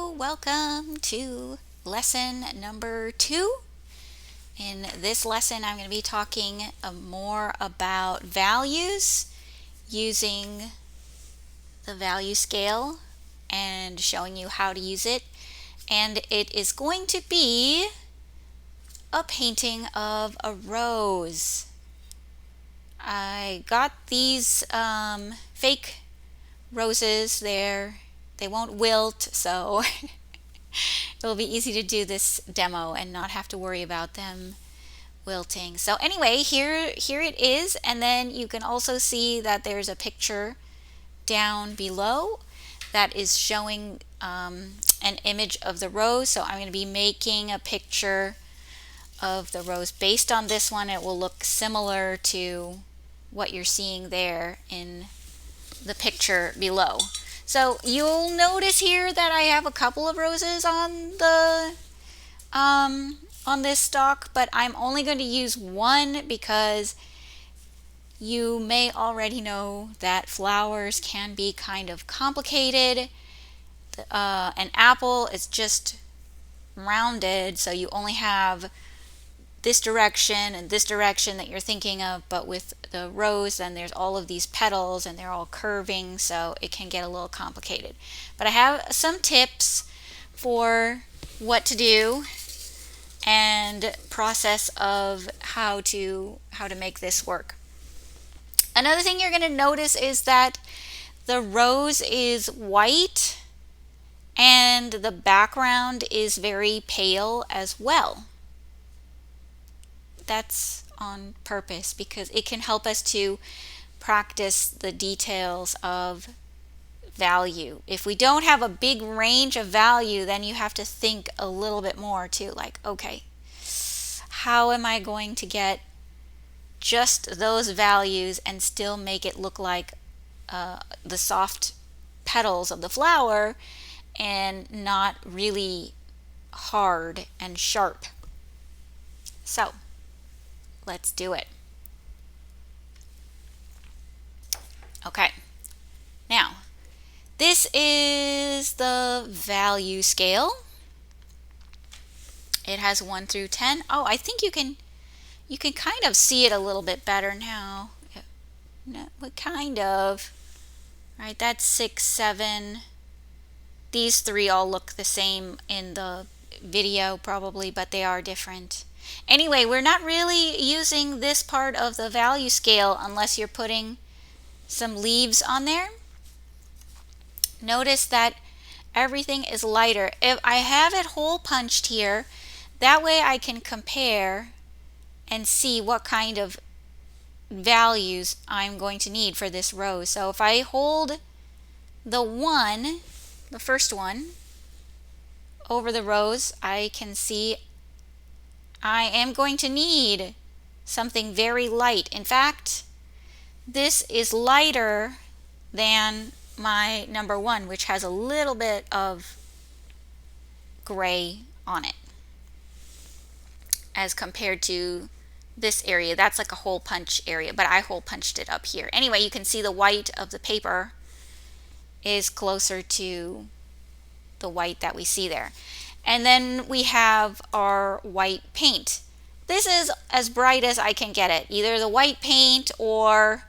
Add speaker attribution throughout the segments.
Speaker 1: Hello, welcome to lesson number 2. In this lesson, I'm going to be talking more about values using the value scale and showing you how to use it. And it is going to be a painting of a rose. I got these fake roses there. They won't wilt, so it'll be easy to do this demo and not have to worry about them wilting. So anyway, here it is, and then you can also see that there's a picture down below that is showing an image of the rose. So I'm going to be making a picture of the rose based on this one. It will look similar to what you're seeing there in the picture below. So you'll notice here that I have a couple of roses on the on this stalk, but I'm only going to use one because you may already know that flowers can be kind of complicated. An apple is just rounded, so you only have this direction and this direction that you're thinking of, but with the rose then there's all of these petals and they're all curving, so it can get a little complicated. But I have some tips for what to do and process of how to make this work. Another thing you're going to notice is that the rose is white and the background is very pale as well. That's on purpose because it can help us to practice the details of value. If we don't have a big range of value, then you have to think a little bit more too, like, okay, how am I going to get just those values and still make it look like the soft petals of the flower and not really hard and sharp. So let's do it. Okay, now this is the value scale. It has 1 through 10. Oh, I think you can kind of see it a little bit better now. No, but kind of. Right, that's 6, 7. These 3 all look the same in the video probably, but they are different. Anyway, we're not really using this part of the value scale unless you're putting some leaves on there. Notice that everything is lighter. If I have it hole punched here, that way I can compare and see what kind of values I'm going to need for this rose. So if I hold the first one, over the rose, I can see I am going to need something very light. In fact, this is lighter than my number 1, which has a little bit of gray on it as compared to this area. That's like a hole punch area, but I hole punched it up here. Anyway, you can see the white of the paper is closer to the white that we see there. And then we have our white paint. This is as bright as I can get it, either the white paint or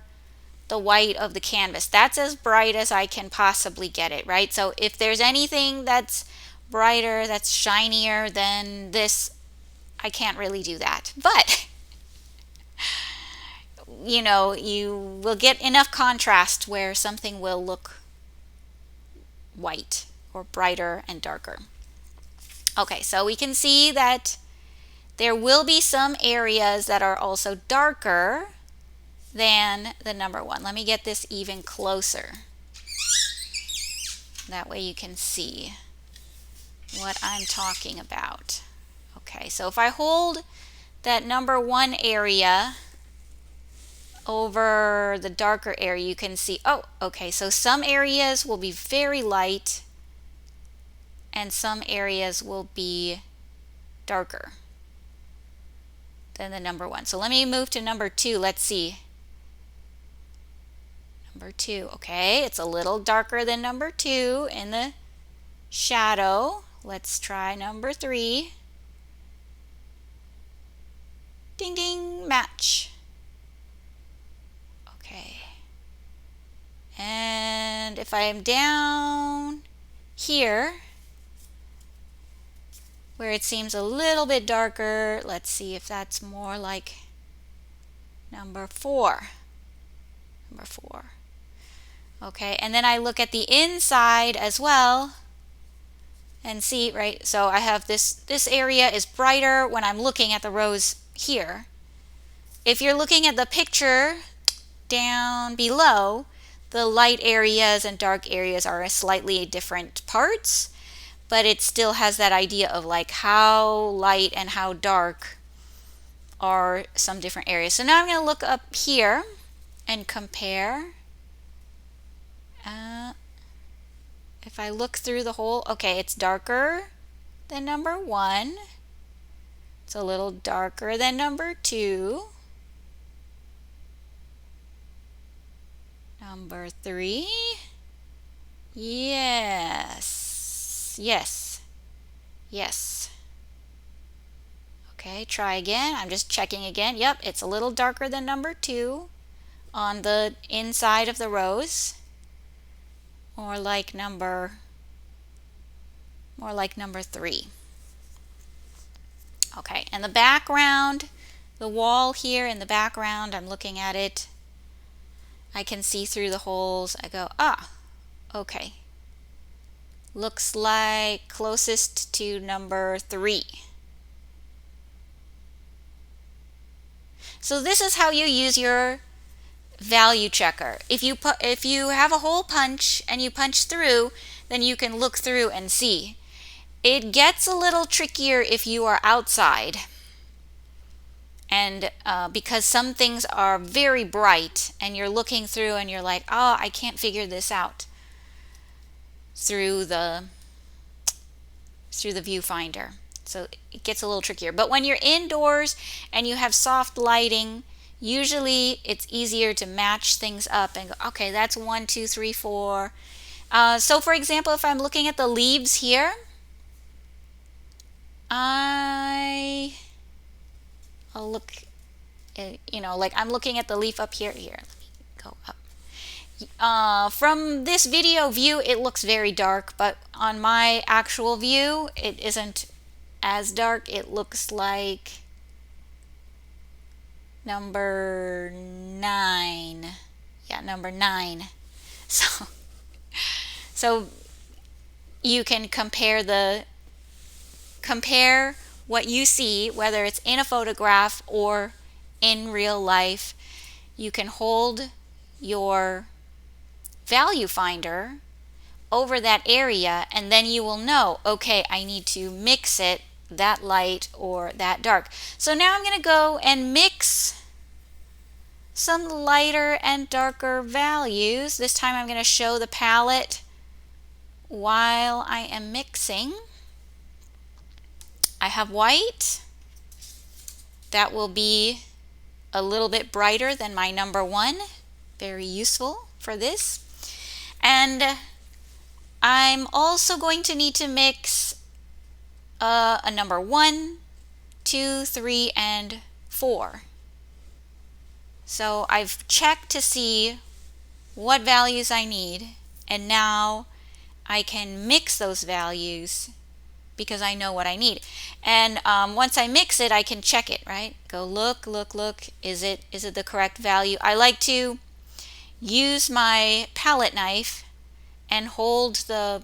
Speaker 1: the white of the canvas. That's as bright as I can possibly get it, right? So if there's anything that's brighter, that's shinier than this, I can't really do that. But you know, you will get enough contrast where something will look white or brighter and darker. Okay, so we can see that there will be some areas that are also darker than the number 1. Let me get this even closer. That way you can see what I'm talking about. Okay, so if I hold that number 1 area over the darker area, you can see, oh, okay, so some areas will be very light and some areas will be darker than the number 1. So let me move to number 2. Let's see. Number 2, okay, it's a little darker than number 2 in the shadow. Let's try number 3. Ding ding, match. Okay. And if I am down here, where it seems a little bit darker, let's see if that's more like number 4. Number 4. Okay, and then I look at the inside as well and see, right, so I have this area is brighter when I'm looking at the rows here. If you're looking at the picture down below, the light areas and dark areas are slightly different parts, but it still has that idea of like how light and how dark are some different areas. So now I'm going to look up here and compare. If I look through the whole, okay, it's darker than number 1. It's a little darker than number 2. Number 3. Yes. Yes. Yes. Okay, try again. I'm just checking again. Yep, it's a little darker than number 2 on the inside of the rows. More like number 3. Okay, and the background, the wall here in the background, I'm looking at it. I can see through the holes. I go, okay. Looks like closest to number 3. So this is how you use your value checker. If you have a hole punch and you punch through, then you can look through and see. It gets a little trickier if you are outside, and because some things are very bright and you're looking through and you're like, oh, I can't figure this out through the viewfinder. So it gets a little trickier. But when you're indoors and you have soft lighting, usually it's easier to match things up and go, okay, that's 1, 2, 3, 4. So for example, if I'm looking at the leaves here, I'll look, like I'm looking at the leaf up here. Here, let me go up. From this video view, it looks very dark, but on my actual view, it isn't as dark. It looks like number 9. Yeah, number 9. So you can compare what you see, whether it's in a photograph or in real life. You can hold your value finder over that area, and then you will know, okay, I need to mix it, that light or that dark. So now I'm going to go and mix some lighter and darker values. This time I'm going to show the palette while I am mixing. I have white. That will be a little bit brighter than my number 1. Very useful for this. And I'm also going to need to mix a number 1, 2, 3, and 4. So I've checked to see what values I need, and now I can mix those values because I know what I need. And once I mix it, I can check it, right? Go look, is it the correct value? I like to use my palette knife and hold the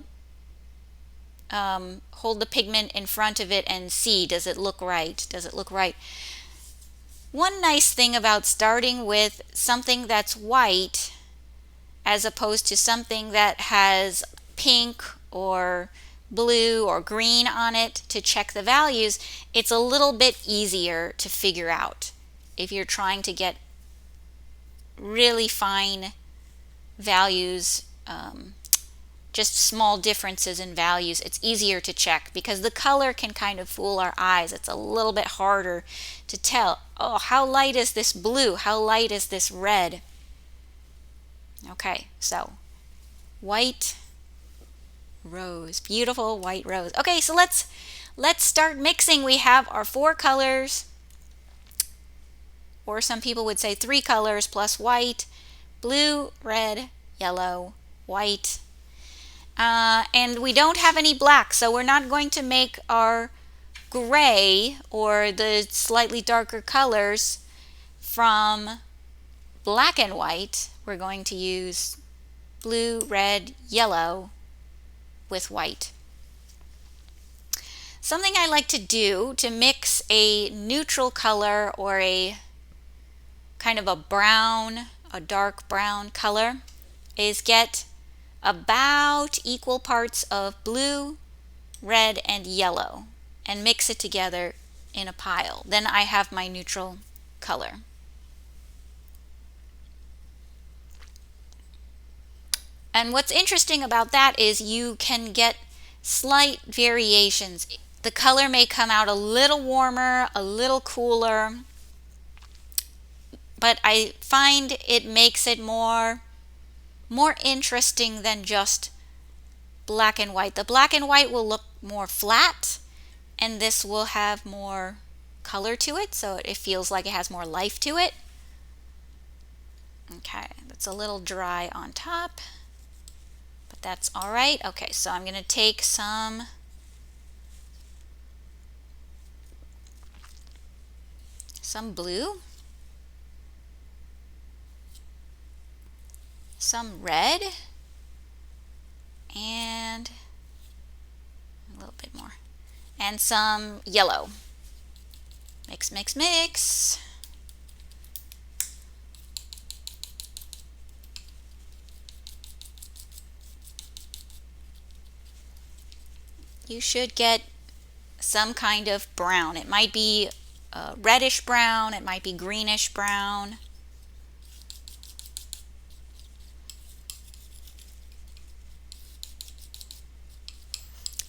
Speaker 1: pigment in front of it and see, does it look right? Does it look right? One nice thing about starting with something that's white as opposed to something that has pink or blue or green on it to check the values, it's a little bit easier to figure out. If you're trying to get really fine values, just small differences in values, it's easier to check because the color can kind of fool our eyes. It's a little bit harder to tell, oh, how light is this blue? How light is this red? Okay, so white, rose, beautiful white rose. Okay, so let's start mixing. We have our 4 colors, or some people would say 3 colors plus white: blue, red, yellow, white. And we don't have any black, so we're not going to make our gray or the slightly darker colors from black and white. We're going to use blue, red, yellow with white. Something I like to do to mix a neutral color or a kind of a brown, a dark brown color, is get about equal parts of blue, red, and yellow and mix it together in a pile. Then I have my neutral color. And what's interesting about that is you can get slight variations. The color may come out a little warmer, a little cooler, but I find it makes it more interesting than just black and white. The black and white will look more flat, and this will have more color to it, so it feels like it has more life to it. Okay, that's a little dry on top, but that's all right. Okay, so I'm going to take some blue, some red, and a little bit more, and some yellow. Mix, mix, mix. You should get some kind of brown. It might be reddish brown, it might be greenish brown.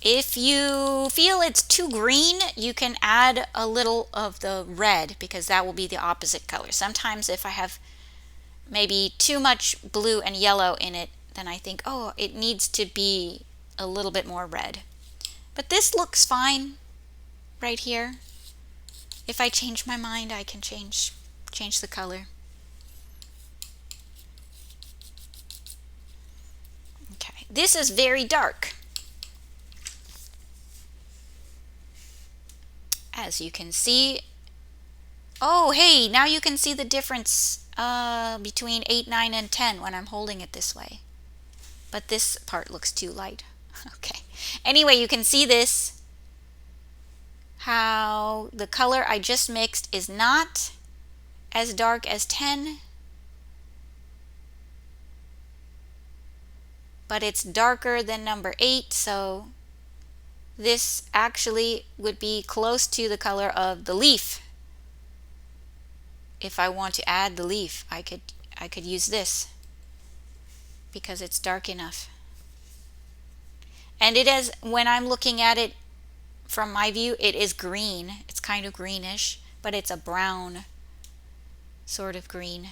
Speaker 1: If you feel it's too green, you can add a little of the red, because that will be the opposite color. Sometimes if I have maybe too much blue and yellow in it, then I think, oh, it needs to be a little bit more red. But this looks fine right here. If I change my mind, I can change the color. Okay, this is very dark. As you can see, oh hey, now you can see the difference between 8, 9, and 10 when I'm holding it this way. But this part looks too light. Okay. Anyway, you can see this, how the color I just mixed is not as dark as 10, but it's darker than number 8, so this actually would be close to the color of the leaf. If I want to add the leaf, I could use this because it's dark enough. And it is, when I'm looking at it from my view, it is green. It's kind of greenish, but it's a brown sort of green.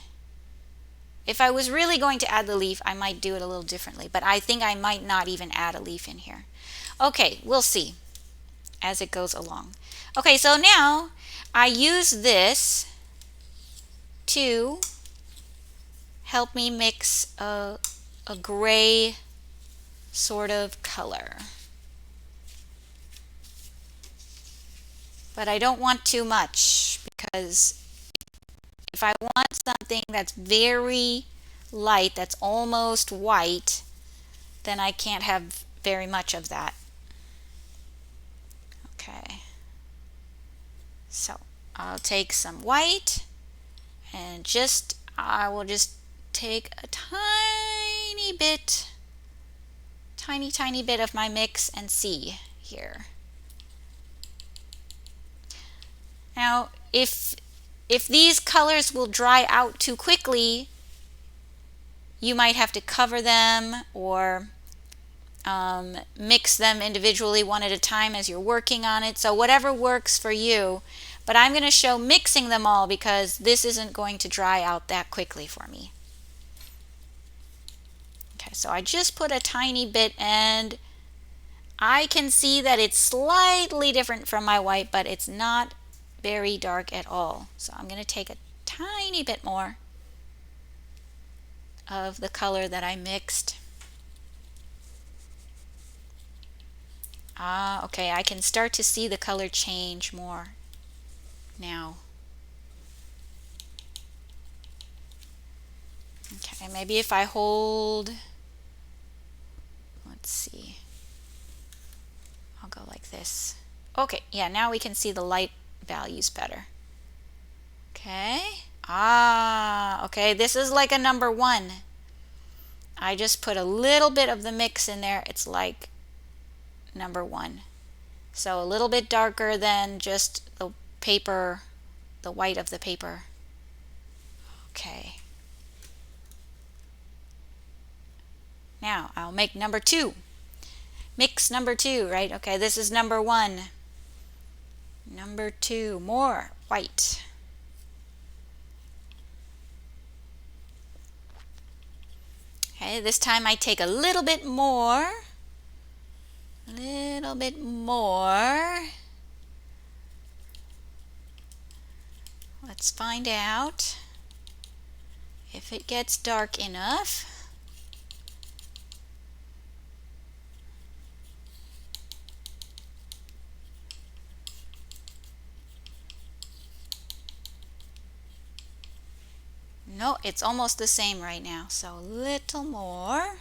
Speaker 1: If I was really going to add the leaf, I might do it a little differently, but I think I might not even add a leaf in here. Okay, we'll see as it goes along. Okay, so now I use this to help me mix a gray sort of color. But I don't want too much, because if I want something that's very light, that's almost white, then I can't have very much of that. Okay. So I'll take some white and I will just take a tiny bit, tiny bit of my mix and see here. Now, if these colors will dry out too quickly, you might have to cover them or mix them individually one at a time as you're working on it. So whatever works for you. But I'm going to show mixing them all because this isn't going to dry out that quickly for me. Okay, so I just put a tiny bit, and I can see that it's slightly different from my white, but it's not very dark at all. So I'm going to take a tiny bit more of the color that I mixed. Okay, I can start to see the color change more now. Okay, maybe if I hold, let's see, I'll go like this. Okay, yeah, now we can see the light values better. Okay. Okay, this is like a number 1. I just put a little bit of the mix in there. It's like number 1. So a little bit darker than just the paper, the white of the paper. Okay. Now I'll make number 2. Mix number 2, right? Okay, this is number 1. Number 2, more white. Okay, this time I take a little bit more. Little bit more. Let's find out if it gets dark enough. No, it's almost the same right now. So a little more.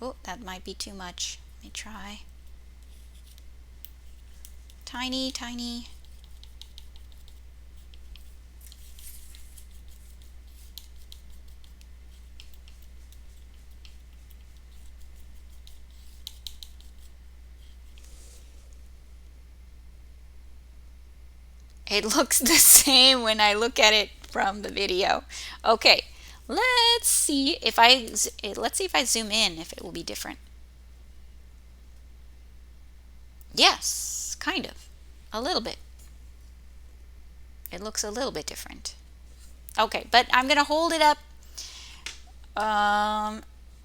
Speaker 1: Oh, that might be too much. Let me try. Tiny, tiny. It looks the same when I look at it from the video. Okay, let's see if I zoom in if it will be different. Yes, kind of. A little bit. It looks a little bit different. Okay, but I'm going to hold it up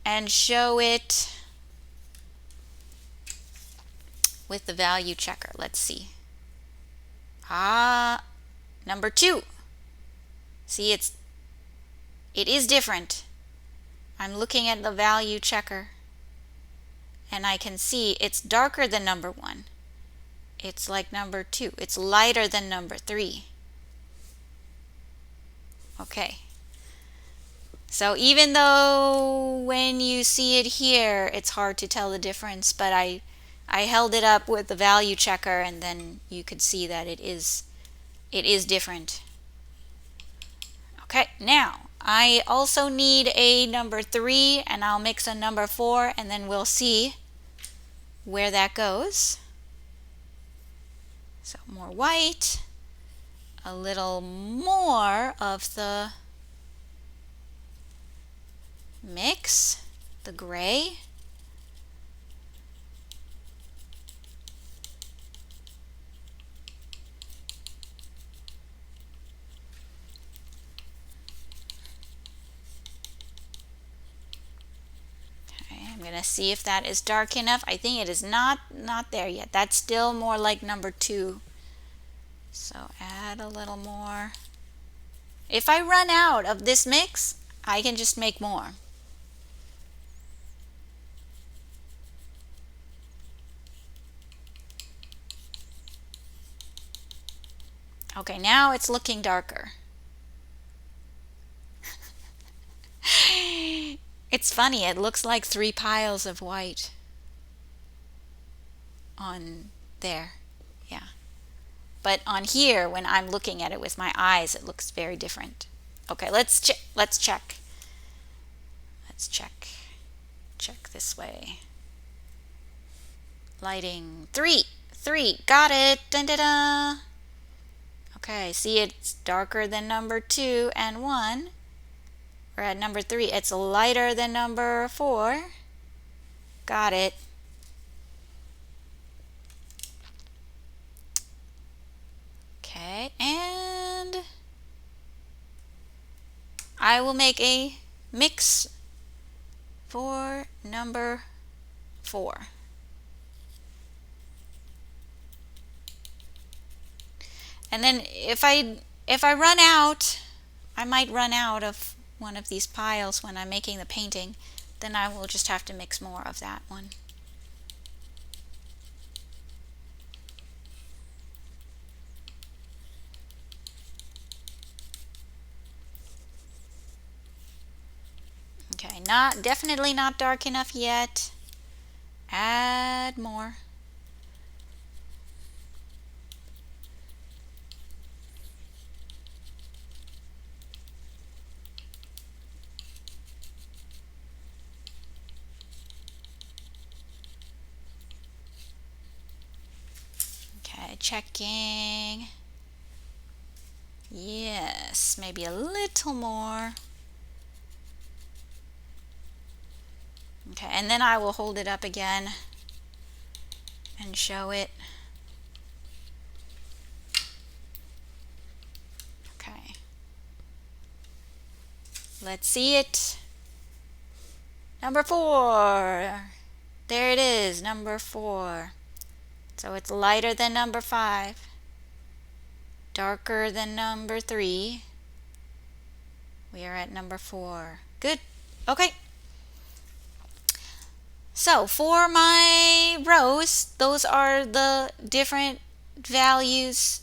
Speaker 1: and show it with the value checker. Let's see. Number 2. See, it is different. I'm looking at the value checker and I can see it's darker than number 1. It's like number 2. It's lighter than number 3. Okay. So even though when you see it here, it's hard to tell the difference, but I held it up with the value checker and then you could see that it is different. Okay, now I also need a number 3 and I'll mix a number 4 and then we'll see where that goes. So more white, a little more of the mix, the gray. I'm going to see if that is dark enough. I think it is not there yet. That's still more like number 2. So add a little more. If I run out of this mix, I can just make more. Okay, now it's looking darker. It's funny, it looks like 3 piles of white on there. Yeah. But on here, when I'm looking at it with my eyes, it looks very different. Okay, let's check. Let's check. Check this way. Lighting 3. Got it. Dun, dun, dun. Okay, see it's darker than number 2 and 1. We're at number 3. It's lighter than number 4. Got it. Okay, and I will make a mix for number 4. And then if I run out, I might run out of one of these piles when I'm making the painting, then I will just have to mix more of that one. Okay, definitely not dark enough yet. Add more. Okay, checking. Yes, maybe a little more. Okay, and then I will hold it up again and show it. Okay. Let's see it. Number 4. There it is, number 4. So it's lighter than number 5, darker than number 3. We are at number 4. Good. Okay. So for my rows, those are the different values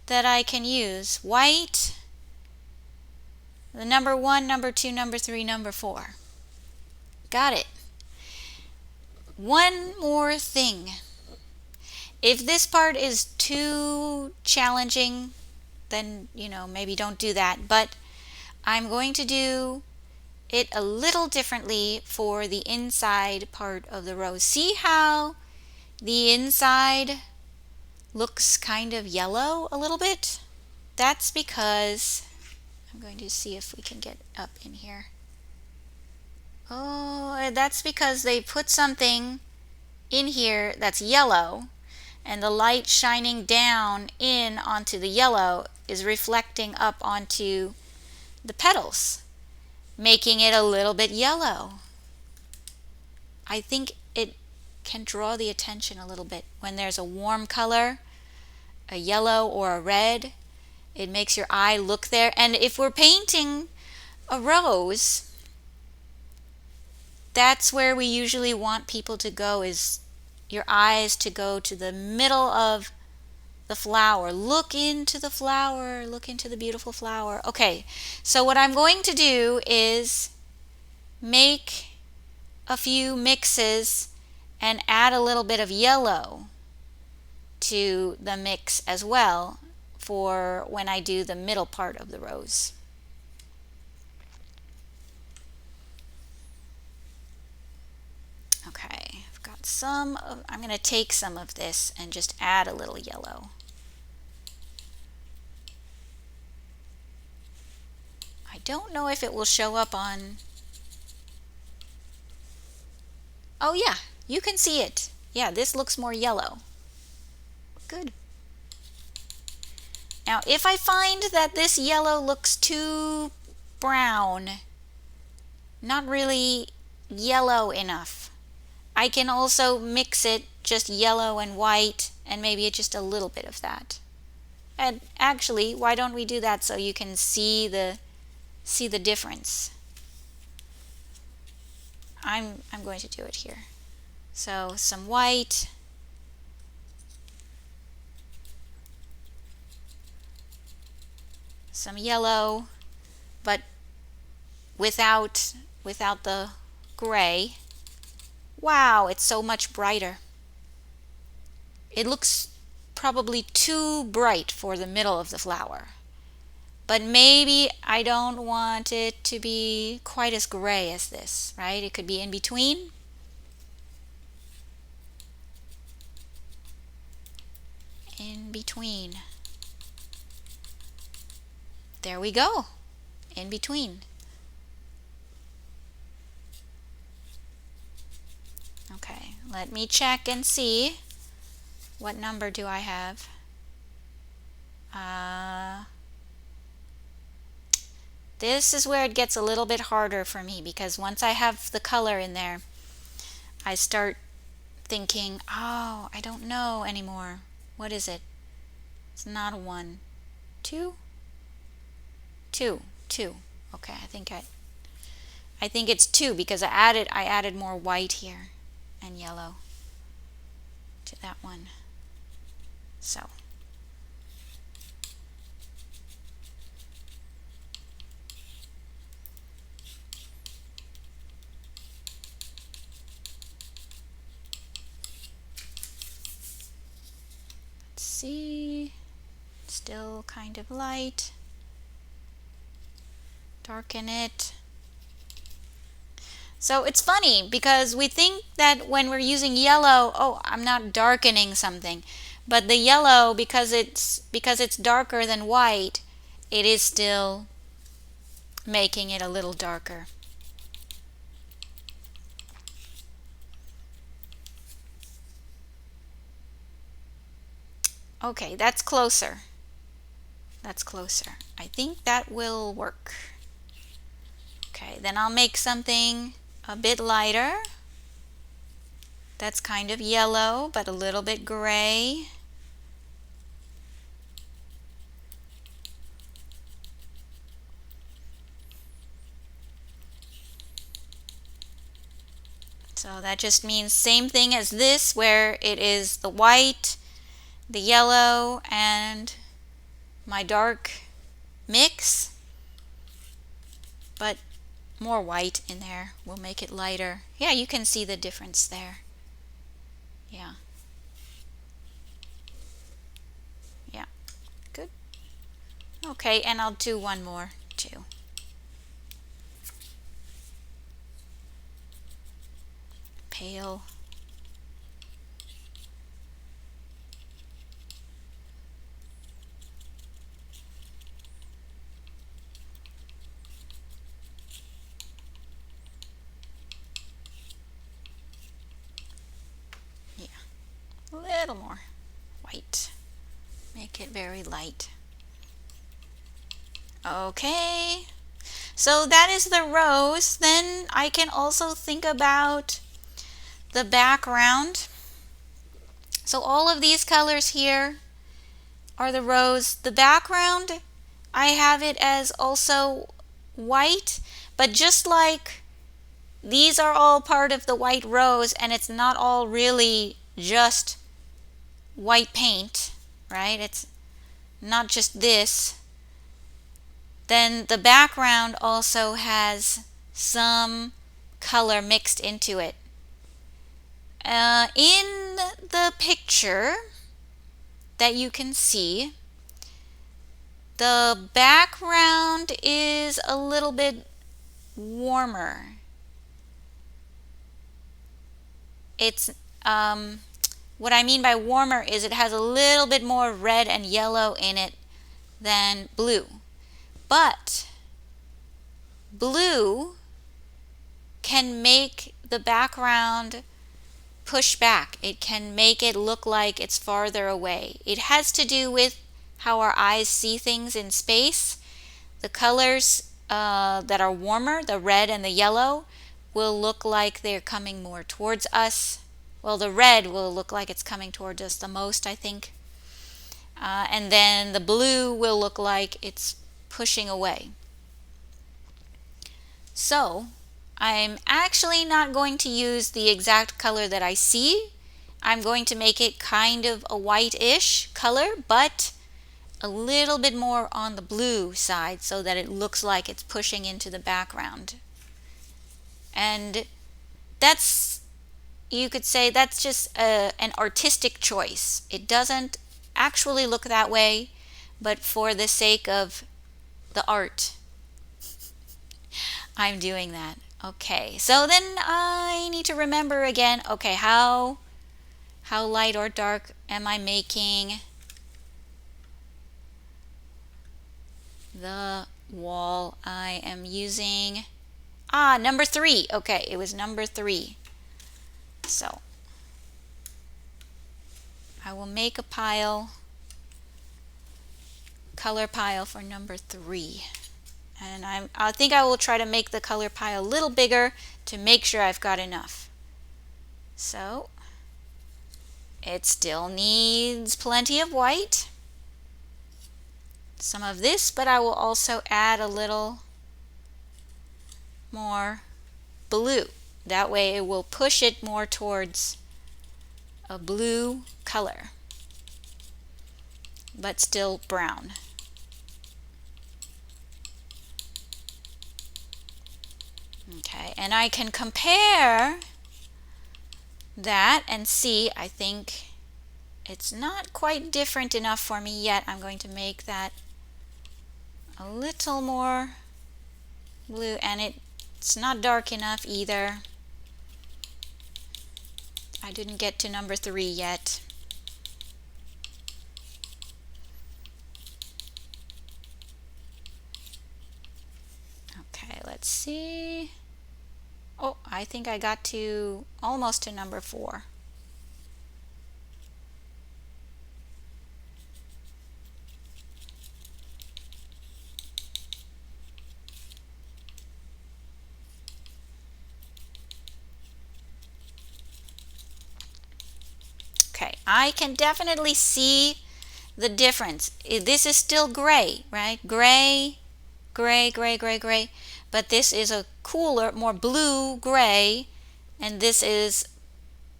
Speaker 1: that I can use. White, the number 1, number 2, number 3, number 4. Got it. One more thing. If this part is too challenging, then, maybe don't do that. But I'm going to do it a little differently for the inside part of the rose. See how the inside looks kind of yellow a little bit? That's because, I'm going to see if we can get up in here. Oh, that's because they put something in here that's yellow, and the light shining down in onto the yellow is reflecting up onto the petals, making it a little bit yellow. I think it can draw the attention a little bit. When there's a warm color, a yellow or a red, it makes your eye look there. And if we're painting a rose, that's where we usually want people to go, is your eyes to go to the middle of the flower. Look into the flower, look into the beautiful flower. Okay, so what I'm going to do is make a few mixes and add a little bit of yellow to the mix as well for when I do the middle part of the rose. Okay, I've got I'm going to take some of this and just add a little yellow. I don't know if it will show up on... Oh yeah, you can see it. Yeah, this looks more yellow. Good. Now, if I find that this yellow looks too brown, not really yellow enough, I can also mix it just yellow and white and maybe just a little bit of that. And actually, why don't we do that so you can see the difference? I'm going to do it here. So some white, some yellow, but without the gray. Wow, it's so much brighter. It looks probably too bright for the middle of the flower. But maybe I don't want it to be quite as gray as this, right? It could be in between. In between. There we go. In between. Okay, let me check and see. What number do I have? This is where it gets a little bit harder for me, because once I have the color in there, I start thinking, oh, I don't know anymore. What is it? It's not a 1. 2? 2. 2. Okay, I think it's 2 because I added more white here and yellow to that one. So let's see. Still kind of light. Darken it. So it's funny because we think that when we're using yellow, oh, I'm not darkening something. But the yellow, because it's darker than white, it is still making it a little darker. Okay, that's closer. That's closer. I think that will work. Okay, then I'll make something a bit lighter. That's kind of yellow, but a little bit gray. So that just means same thing as this, where it is the white, the yellow, and my dark mix, but more white in there will make it lighter. Yeah, you can see the difference there. Yeah. Yeah, good. Okay, and I'll do one more too. Pale. Yeah, a little more white. Make it very light. Okay, so that is the rose. Then I can also think about the background. So all of these colors here are the rose. The background, I have it as also white, but just like these are all part of the white rose and it's not all really just white paint, right? It's not just this. Then the background also has some color mixed into it. In the picture that you can see, the background is a little bit warmer. It's what I mean by warmer is it has a little bit more red and yellow in it than blue. But blue can make the background push back. It can make it look like it's farther away. It has to do with how our eyes see things in space. The colors that are warmer, the red and the yellow, will look like they're coming more towards us. Well, the red will look like it's coming towards us the most, I think. And then the blue will look like it's pushing away. So I'm actually not going to use the exact color that I see. I'm going to make it kind of a whitish color, but a little bit more on the blue side so that it looks like it's pushing into the background. And that's, you could say that's just an artistic choice. It doesn't actually look that way, but for the sake of the art, I'm doing that. Okay, so then I need to remember again, okay, how light or dark am I making the wall? I am using, number 3. Okay, it was number 3. So I will make a pile, color pile for number 3. And I think I will try to make the color pile a little bigger to make sure I've got enough. So it still needs plenty of white. some of this, but I will also add a little more blue. That way it will push it more towards a blue color, but still brown. Okay, and I can compare that and see, I think it's not quite different enough for me yet. I'm going to make that a little more blue, and it's not dark enough either. I didn't get to number 3 yet. Okay, let's see. Oh, I think I got to almost to number 4. Okay, I can definitely see the difference. This is still gray, right? Gray, gray, gray, gray, gray. But this is a cooler, more blue gray, and this is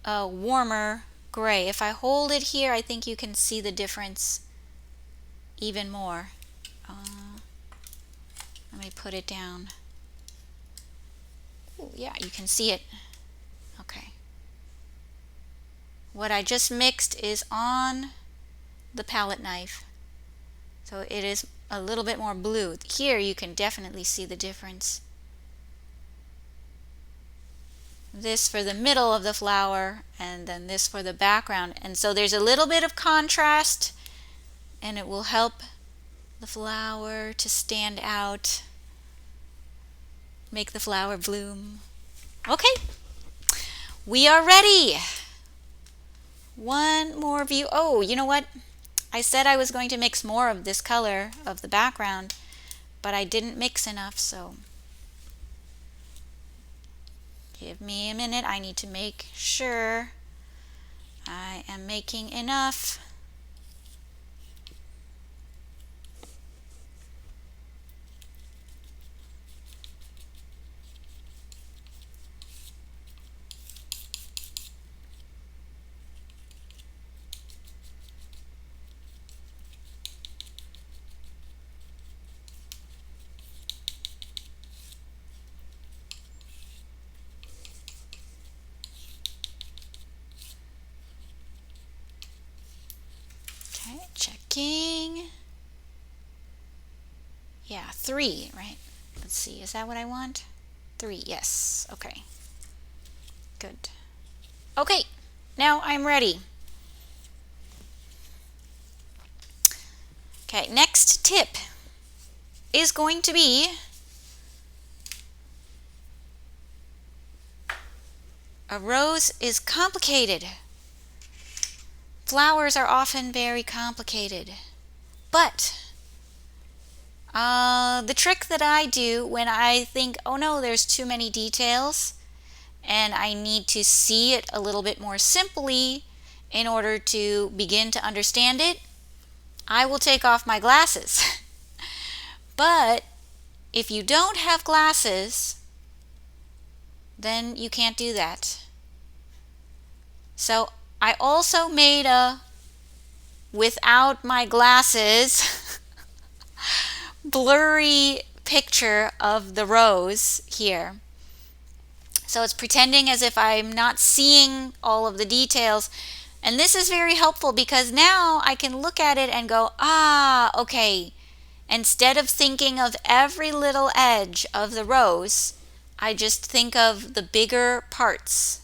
Speaker 1: a warmer gray. If I hold it here, I think you can see the difference even more. Let me put it down. Ooh, yeah, you can see it. Okay. What I just mixed is on the palette knife, so it is a little bit more blue. Here you can definitely see the difference. This for the middle of the flower, and then this for the background, and so there's a little bit of contrast, and it will help the flower to stand out, make the flower bloom. Okay, we are ready. One more view. Oh, you know what? I said I was going to mix more of this color of the background, but I didn't mix enough, so give me a minute. I need to make sure I am making enough. Okay, checking. Yeah, 3, right? Let's see, is that what I want? 3, yes. Okay, good. Okay, now I'm ready. Okay, next tip is going to be a rose is complicated. Flowers are often very complicated, but the trick that I do when I think, oh no, there's too many details and I need to see it a little bit more simply in order to begin to understand it, I will take off my glasses. But if you don't have glasses, then you can't do that. So I also made a without my glasses blurry picture of the rose here. So it's pretending as if I'm not seeing all of the details. And this is very helpful because now I can look at it and go, ah, okay. Instead of thinking of every little edge of the rose, I just think of the bigger parts.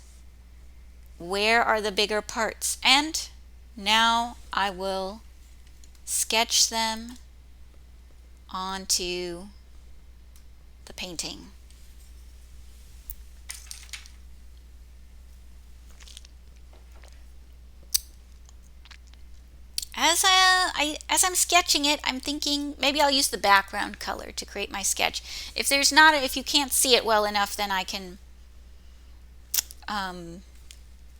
Speaker 1: Where are the bigger parts? And now I will sketch them onto the painting. As I'm sketching it, I'm thinking maybe I'll use the background color to create my sketch. If you can't see it well enough, then I can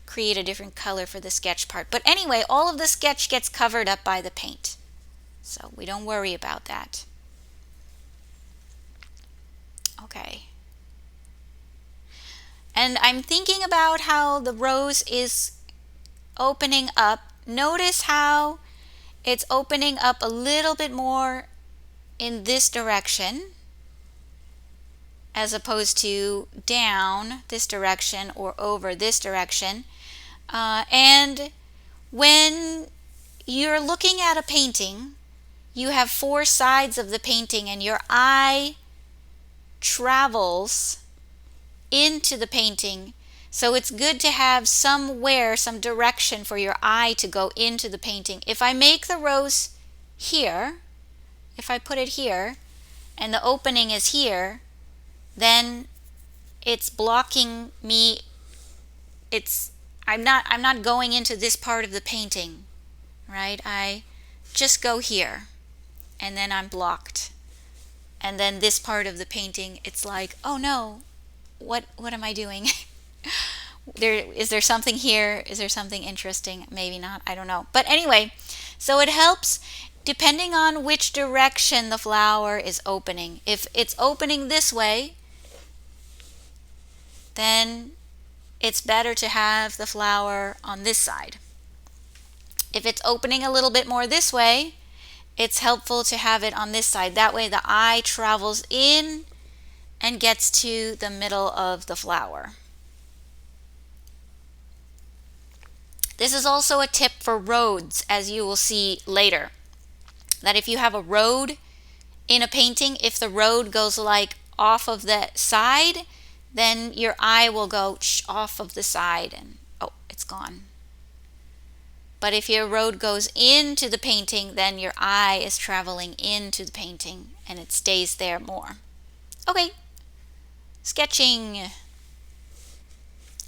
Speaker 1: create a different color for the sketch part. But anyway, all of the sketch gets covered up by the paint. So we don't worry about that. Okay. And I'm thinking about how the rose is opening up. Notice how it's opening up a little bit more in this direction as opposed to down this direction or over this direction. And when you're looking at a painting, you have four sides of the painting and your eye travels into the painting. So it's good to have somewhere, some direction for your eye to go into the painting. If I make the rose here, if I put it here, and the opening is here, then it's blocking me. I'm not going into this part of the painting, right? I just go here and then I'm blocked. And then this part of the painting, it's like, oh no, what am I doing? Is there something here? Is there something interesting? Maybe not, I don't know. But anyway, so it helps depending on which direction the flower is opening. If it's opening this way, then it's better to have the flower on this side. If it's opening a little bit more this way, it's helpful to have it on this side. That way the eye travels in and gets to the middle of the flower. This is also a tip for roads, as you will see later. That if you have a road in a painting, if the road goes like off of the side, then your eye will go off of the side and oh, it's gone. But if your road goes into the painting, then your eye is traveling into the painting and it stays there more. Okay, sketching.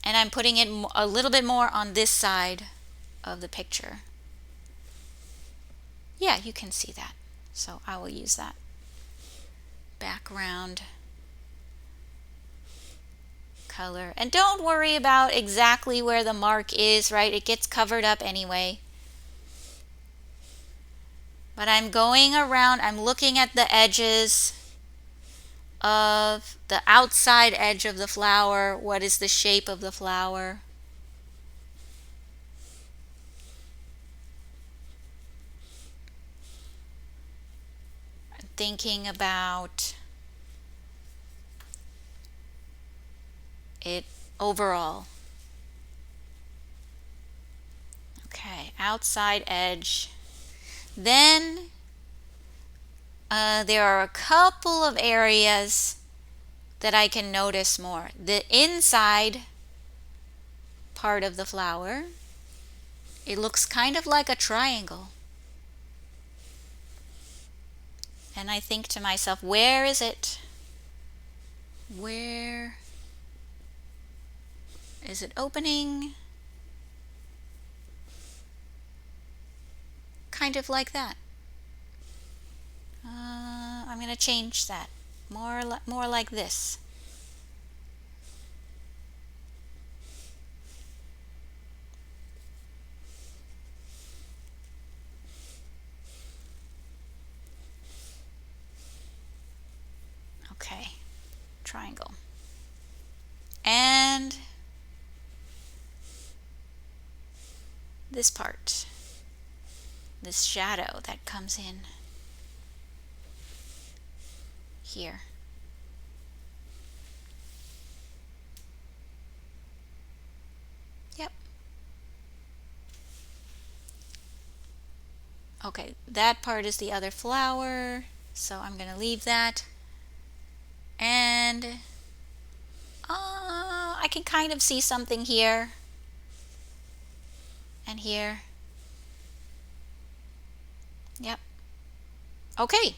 Speaker 1: And I'm putting it a little bit more on this side of the picture. Yeah, you can see that. So I will use that. Background color. And don't worry about exactly where the mark is, right? It gets covered up anyway. But I'm going around, I'm looking at the edges of the outside edge of the flower. What is the shape of the flower? I'm thinking about it overall. Okay, outside edge. Then there are a couple of areas that I can notice more. The inside part of the flower, it looks kind of like a triangle. And I think to myself, where is it? Where is it opening? Kind of like that. I'm going to change that. More like this. Okay, triangle. And this part, this shadow that comes in here. Yep. Okay, that part is the other flower, so I'm going to leave that. And I can kind of see something here and here. Yep. Okay.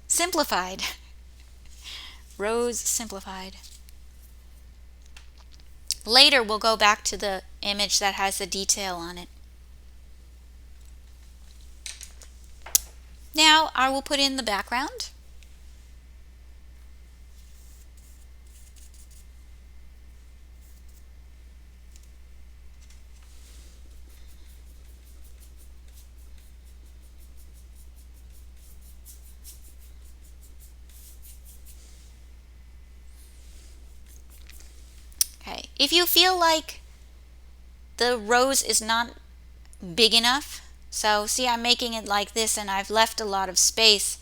Speaker 1: Simplified. Rose simplified. Later we'll go back to the image that has the detail on it. Now I will put in the background. If you feel like the rose is not big enough, so see, I'm making it like this and I've left a lot of space.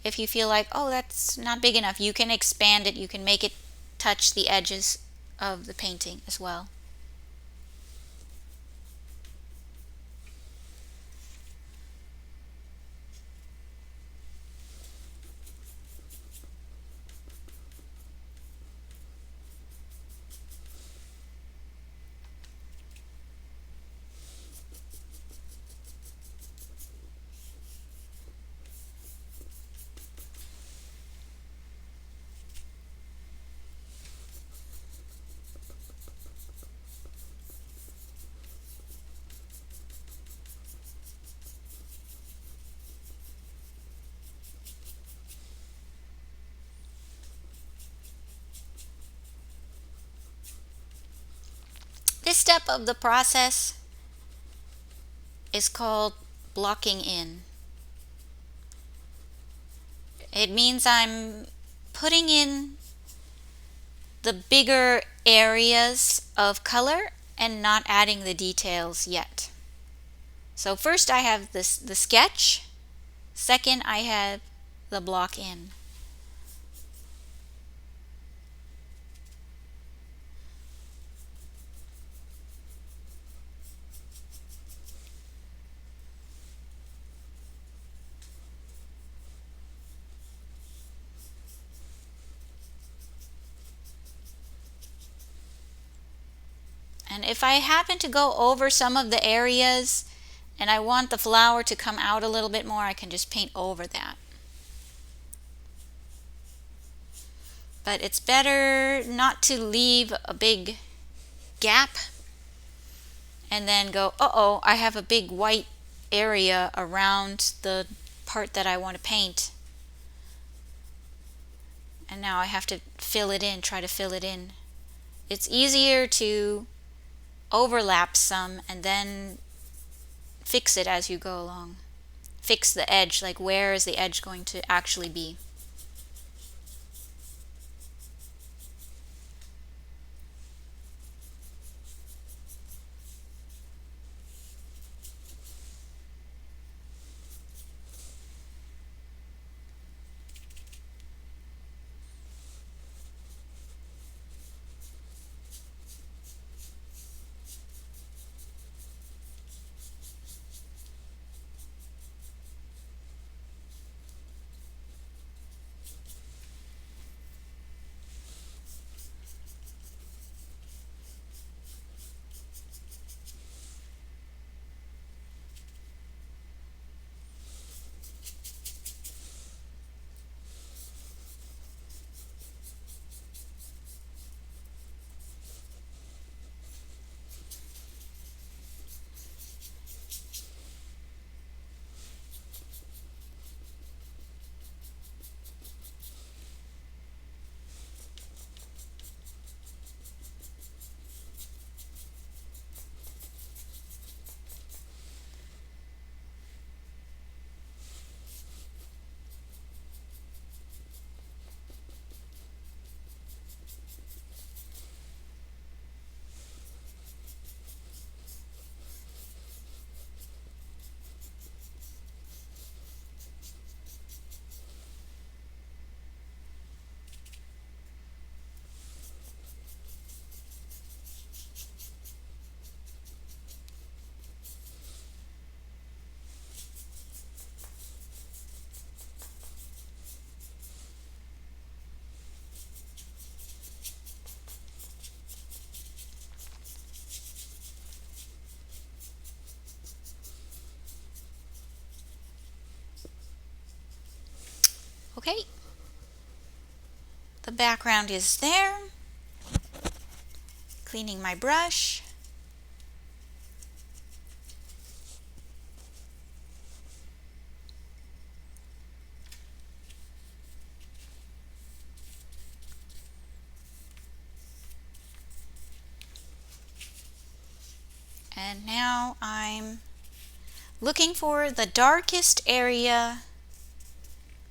Speaker 1: If you feel like, oh, that's not big enough, you can expand it, you can make it touch the edges of the painting as well. This step of the process is called blocking in. It means I'm putting in the bigger areas of color and not adding the details yet. So first I have the sketch, second I have the block in. And if I happen to go over some of the areas and I want the flower to come out a little bit more, I can just paint over that. But it's better not to leave a big gap and then go, uh-oh, I have a big white area around the part that I want to paint. And now I have to fill it in, try to fill it in. It's easier to overlap some and then fix it as you go along. Fix the edge, like where is the edge going to actually be. Okay, the background is there. Cleaning my brush. And now I'm looking for the darkest area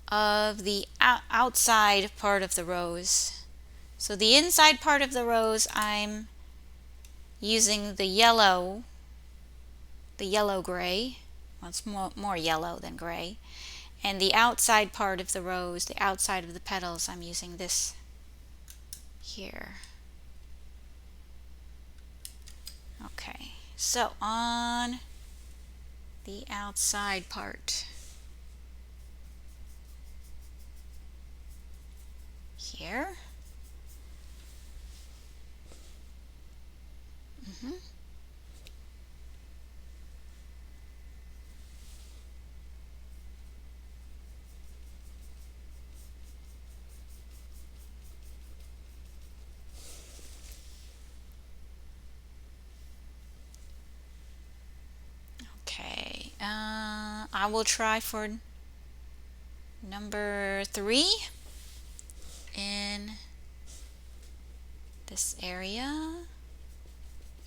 Speaker 1: of the outside part of the rose. So the inside part of the rose I'm using the yellow gray. Well, it's more yellow than gray. And the outside part of the rose, the outside of the petals, I'm using this here. Okay, so on the outside part here. Okay, I will try for number 3 in this area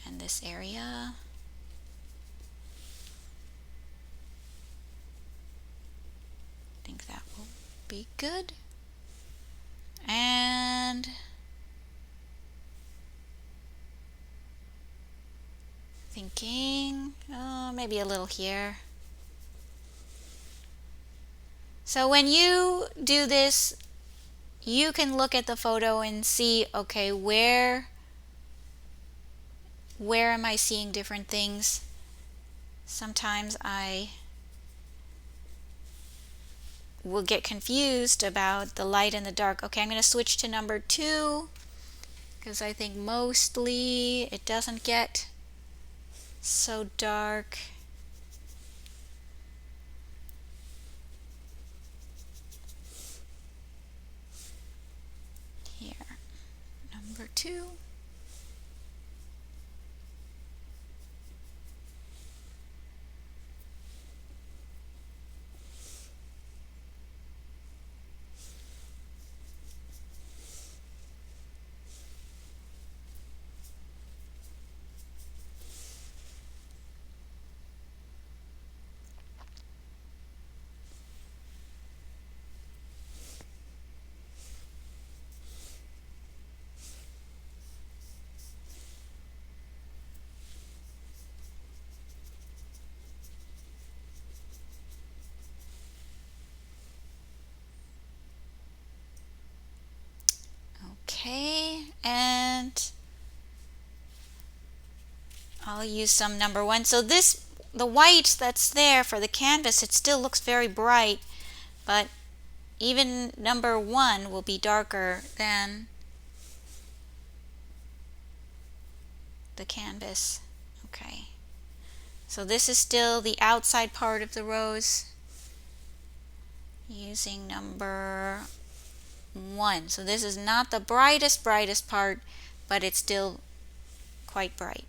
Speaker 1: and this area. I think that will be good. And thinking, maybe a little here. So when you do this, you can look at the photo and see, okay, where am I seeing different things? Sometimes I will get confused about the light and the dark. Okay, I'm going to switch to number 2 because I think mostly it doesn't get so dark. Here, number 2. Okay, and I'll use some number 1. So the white that's there for the canvas, it still looks very bright, but even number 1 will be darker than the canvas. Okay, so this is still the outside part of the rose using number 1. So this is not the brightest part, but it's still quite bright.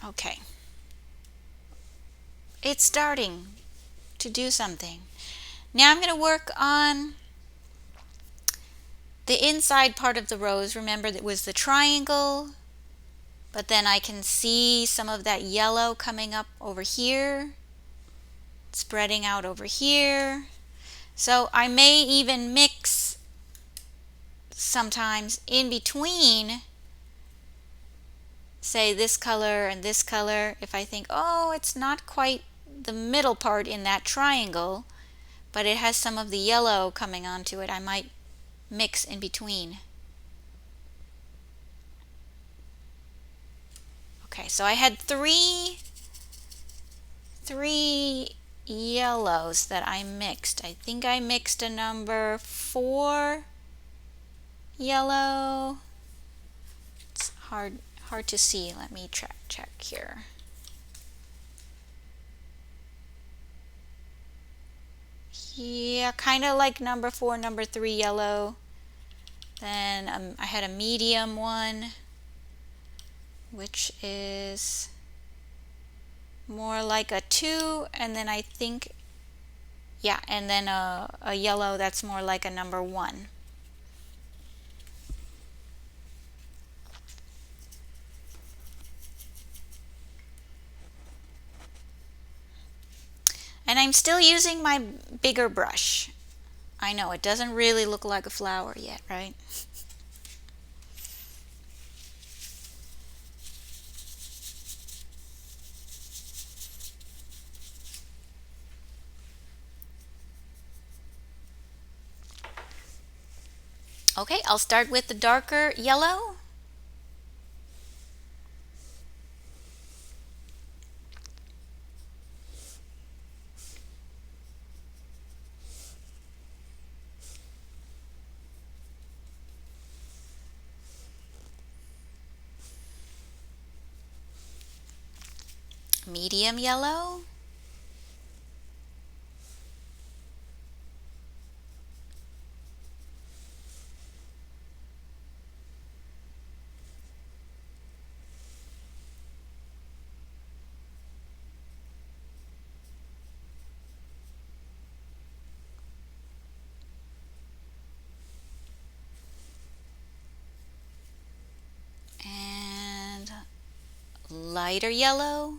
Speaker 1: Okay. It's starting to do something. Now I'm going to work on the inside part of the rose. Remember, that was the triangle, but then I can see some of that yellow coming up over here, spreading out over here. So I may even mix sometimes in between, say this color and this color, if I think, oh, it's not quite the middle part in that triangle, but it has some of the yellow coming onto it, I might mix in between. Okay, so I had three yellows that I mixed. I think I mixed a number 4 yellow. It's hard to see. Let me check here. Yeah, kind of like number 4, number 3 yellow. Then I had a medium one, which is more like a 2, and then I think, yeah, and then a yellow that's more like a number 1. And I'm still using my bigger brush. I know it doesn't really look like a flower yet, right? Okay, I'll start with the darker yellow. Medium yellow. And lighter yellow.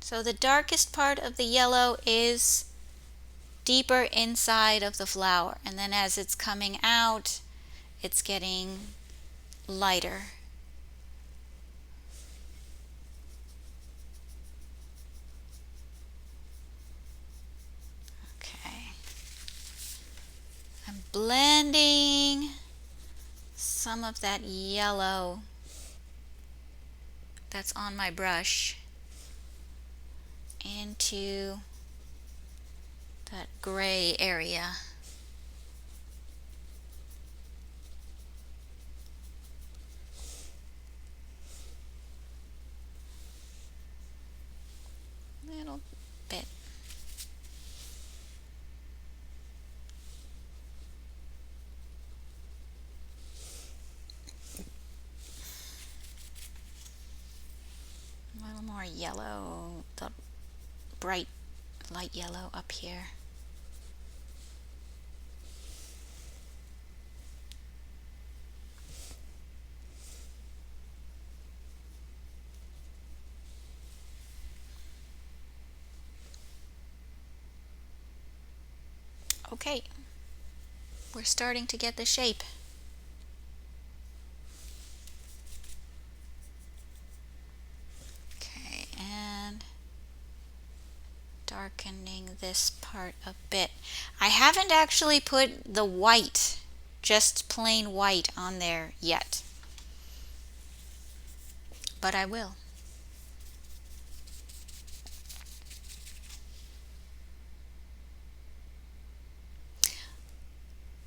Speaker 1: So the darkest part of the yellow is deeper inside of the flower, and then as it's coming out, it's getting lighter. Okay. I'm blending some of that yellow that's on my brush into that gray area. Little bit. A little more yellow, the bright light yellow up here. Okay, we're starting to get the shape. Okay, and darkening this part a bit. I haven't actually put the white, just plain white on there yet, but I will.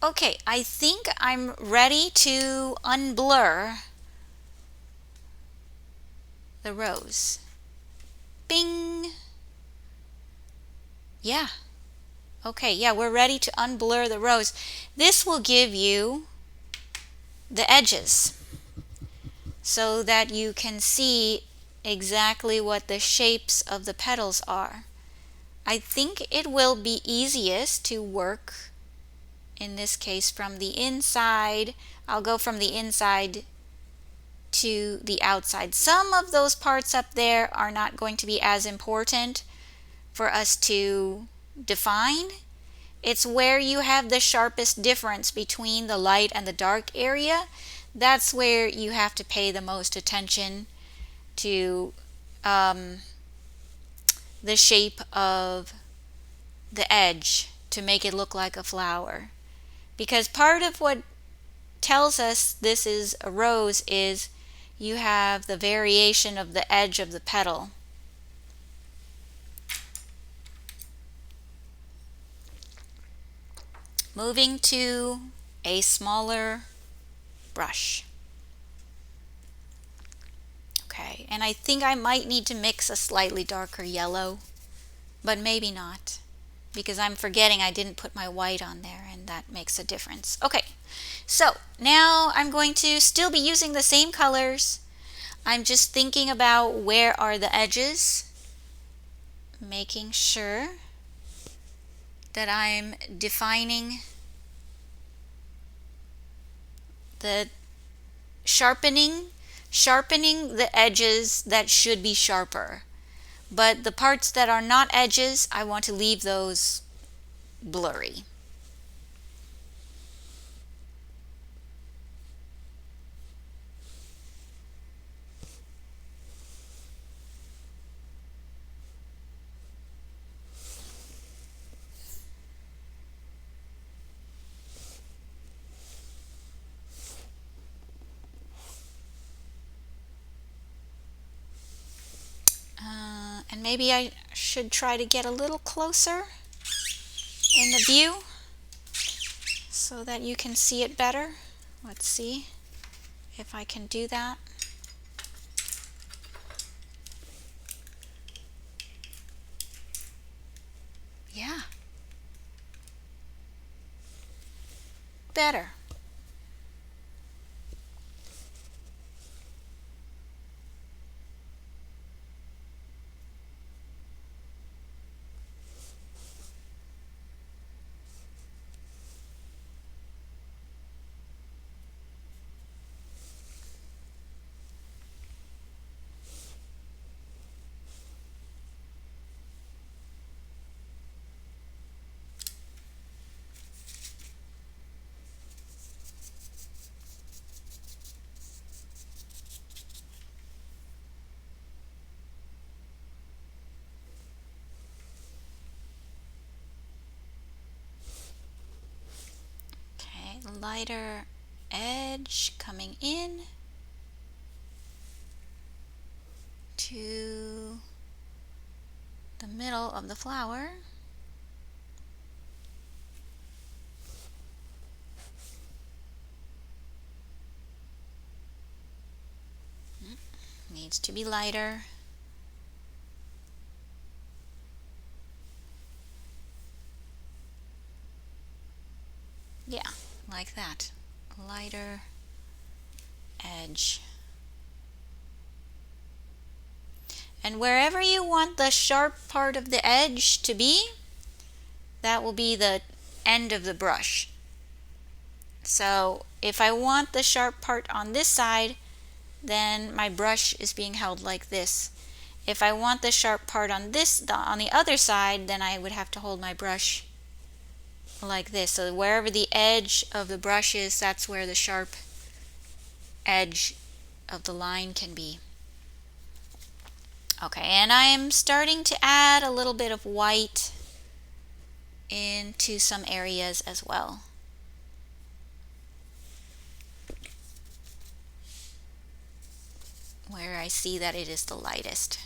Speaker 1: Okay, I think I'm ready to unblur the rose. Bing! Yeah. Okay, yeah, we're ready to unblur the rose. This will give you the edges so that you can see exactly what the shapes of the petals are. I think it will be easiest to work in this case from the inside. I'll go from the inside to the outside. Some of those parts up there are not going to be as important for us to define. It's where you have the sharpest difference between the light and the dark area. That's where you have to pay the most attention to the shape of the edge to make it look like a flower. Because part of what tells us this is a rose is you have the variation of the edge of the petal. Moving to a smaller brush. Okay, and I think I might need to mix a slightly darker yellow, but maybe not, because I'm forgetting I didn't put my white on there, and that makes a difference. Okay, so now I'm going to still be using the same colors. I'm just thinking about where are the edges, making sure that I'm defining the sharpening the edges that should be sharper. But the parts that are not edges, I want to leave those blurry. And maybe I should try to get a little closer in the view so that you can see it better. Let's see if I can do that. Yeah. Better. Okay, lighter edge coming in to the middle of the flower. Needs to be lighter. Yeah, like that. Lighter edge. And wherever you want the sharp part of the edge to be, that will be the end of the brush. So if I want the sharp part on this side, then my brush is being held like this. If I want the sharp part on the other side, then I would have to hold my brush like this. So wherever the edge of the brush is, that's where the sharp edge of the line can be. Okay, and I'm starting to add a little bit of white into some areas as well. Where I see that it is the lightest.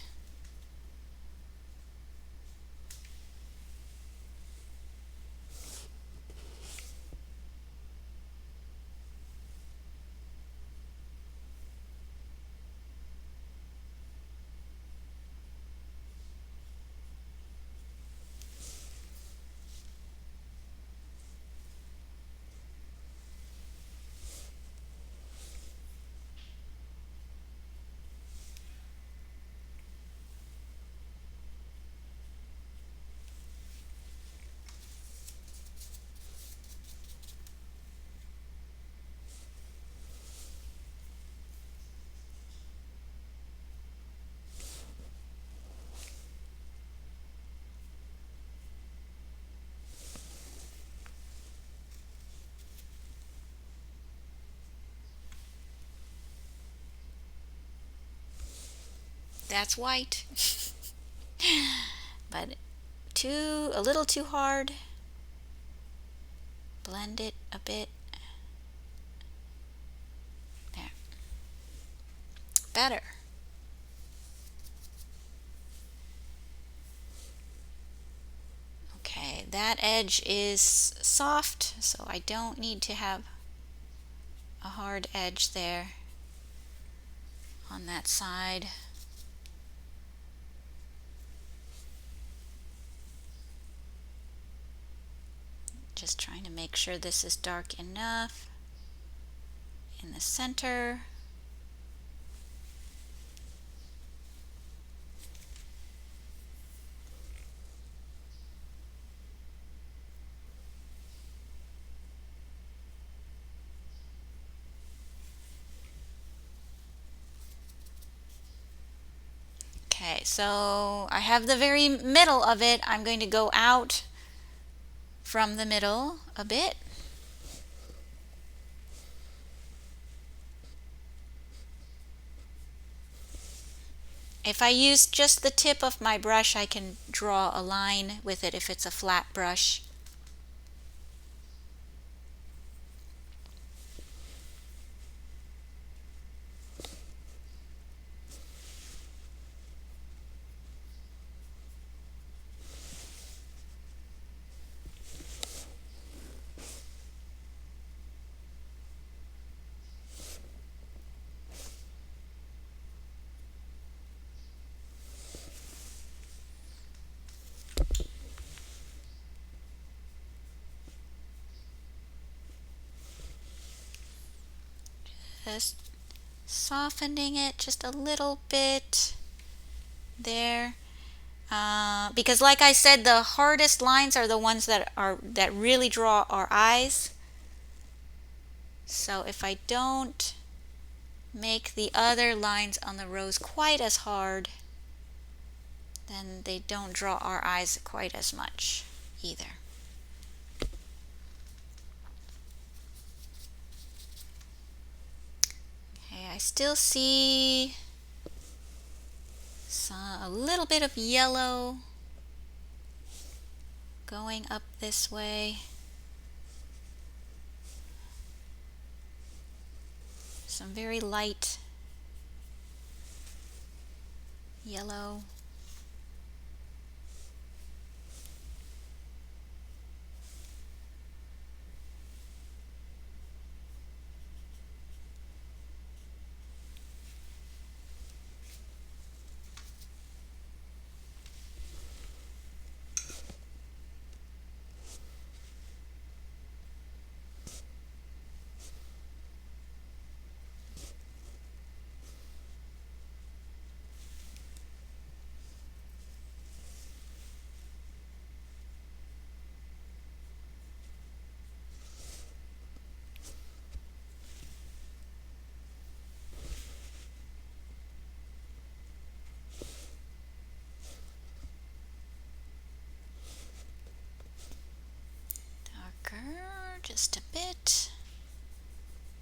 Speaker 1: that's white. But a little too hard. Blend it a bit. There. Better. Okay, that edge is soft, so I don't need to have a hard edge there on that side. Just trying to make sure this is dark enough in the center. Okay, so I have the very middle of it. I'm going to go out from the middle a bit. If I use just the tip of my brush, I can draw a line with it if it's a flat brush. Just softening it just a little bit there. Because like I said, the hardest lines are the ones that really draw our eyes. So if I don't make the other lines on the rose quite as hard, then they don't draw our eyes quite as much either. Okay, I still see a little bit of yellow going up this way. Some very light yellow. Just a bit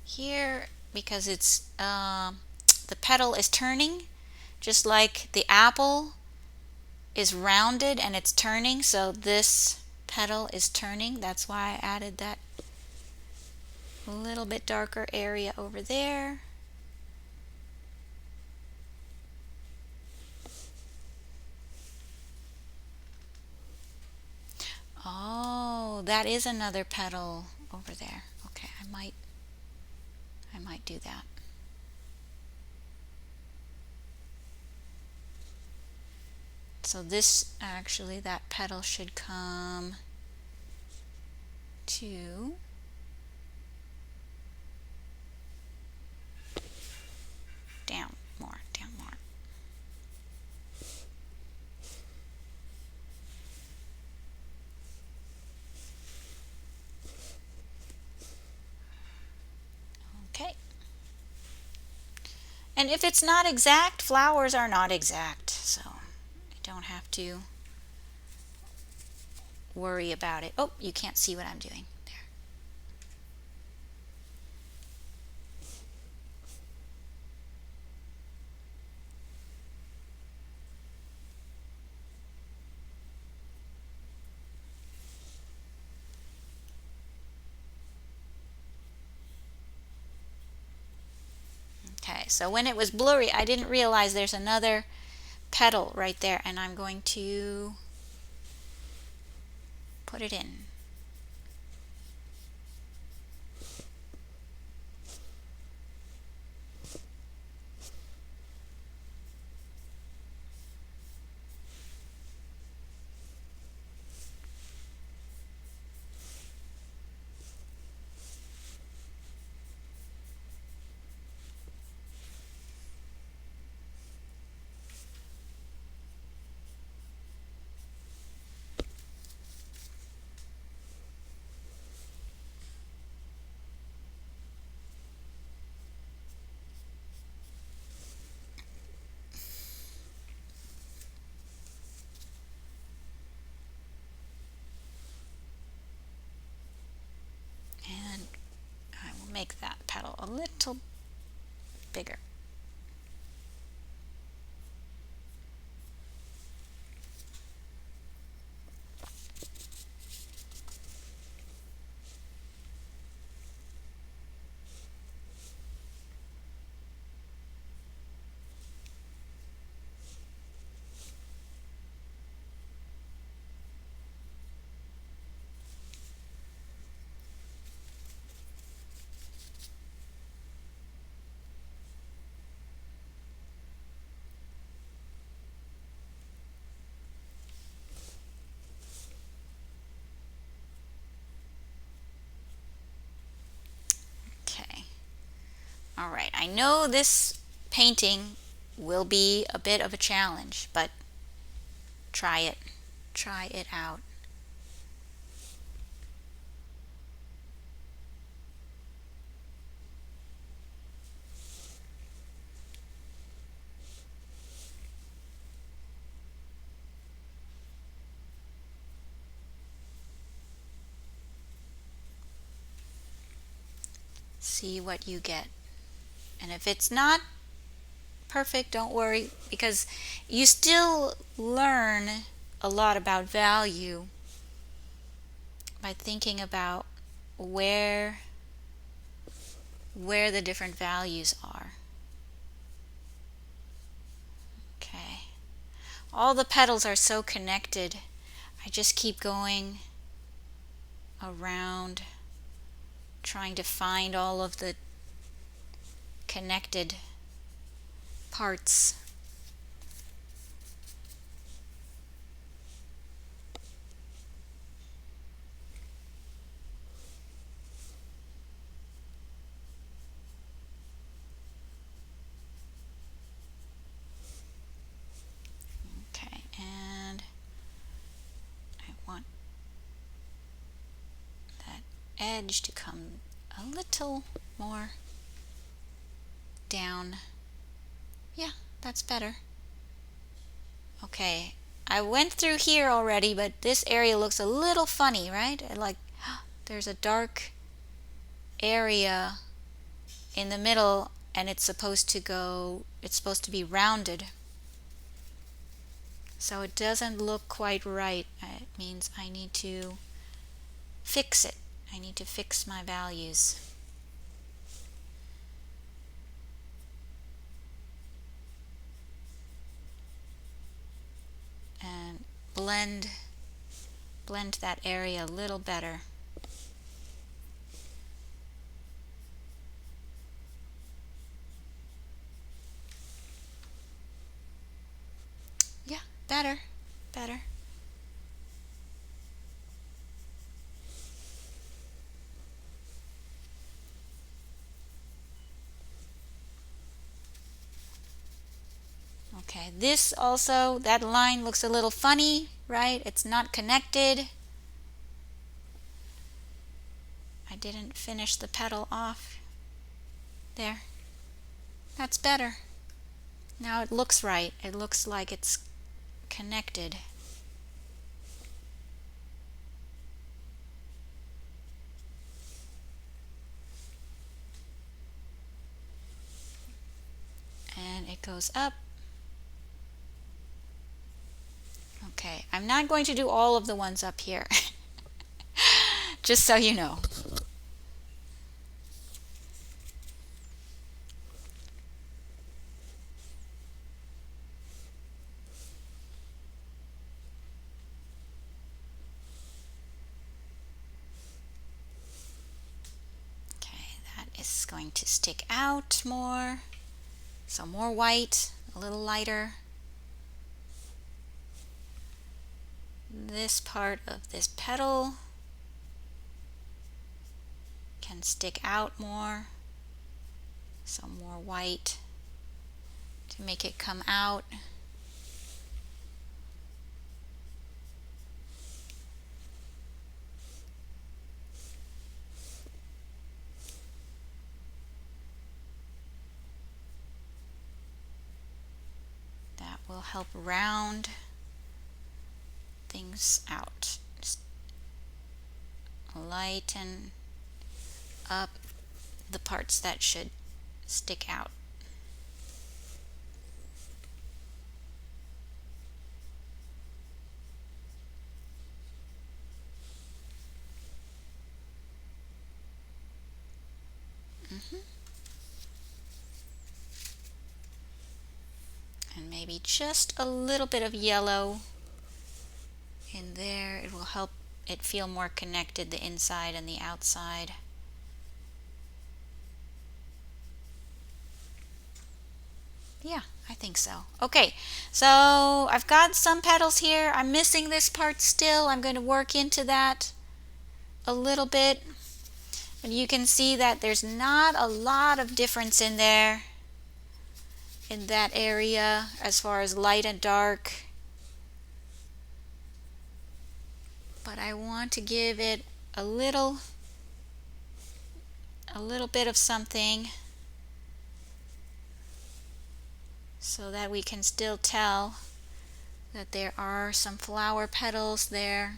Speaker 1: here because it's the petal is turning, just like the apple is rounded and it's turning, so this petal is turning. That's why I added that little bit darker area over there. Oh, that is another petal over there. Okay, I might do that. So this actually, that petal should come to down more. Okay. And if it's not exact, flowers are not exact, so I don't have to worry about it. Oh, you can't see what I'm doing there. Okay, so when it was blurry, I didn't realize there's another petal right there, and I'm going to put it in. And I will make that petal a little bigger. Okay. All right, I know this painting will be a bit of a challenge, but try it. Try it out. See what you get. And if it's not perfect, don't worry, because you still learn a lot about value by thinking about where the different values are. Okay. All the petals are so connected. I just keep going around trying to find all of the connected parts. Okay, and I want that edge to come a little more down. Yeah, that's better. Okay, I went through here already, but this area looks a little funny, right? Like there's a dark area in the middle, and it's supposed to be rounded. So it doesn't look quite right. It means I need to fix it. I need to fix my values. And blend that area a little better. Yeah, better. Okay, this also, that line looks a little funny, right? It's not connected. I didn't finish the petal off. There. That's better. Now it looks right. It looks like it's connected. And it goes up. Okay, I'm not going to do all of the ones up here. Just so you know. going to stick out more. So more white, a little lighter. This part of this petal can stick out more. So more white to make it come out. That will help round things out. Just lighten up the parts that should stick out. And maybe just a little bit of yellow in there. It will help it feel more connected, the inside and the outside. Yeah, I think so. Okay, so I've got some petals here. I'm missing this part still. I'm going to work into that a little bit. But you can see that there's not a lot of difference in there, in that area, as far as light and dark. But I want to give it a little bit of something so that we can still tell that there are some flower petals there.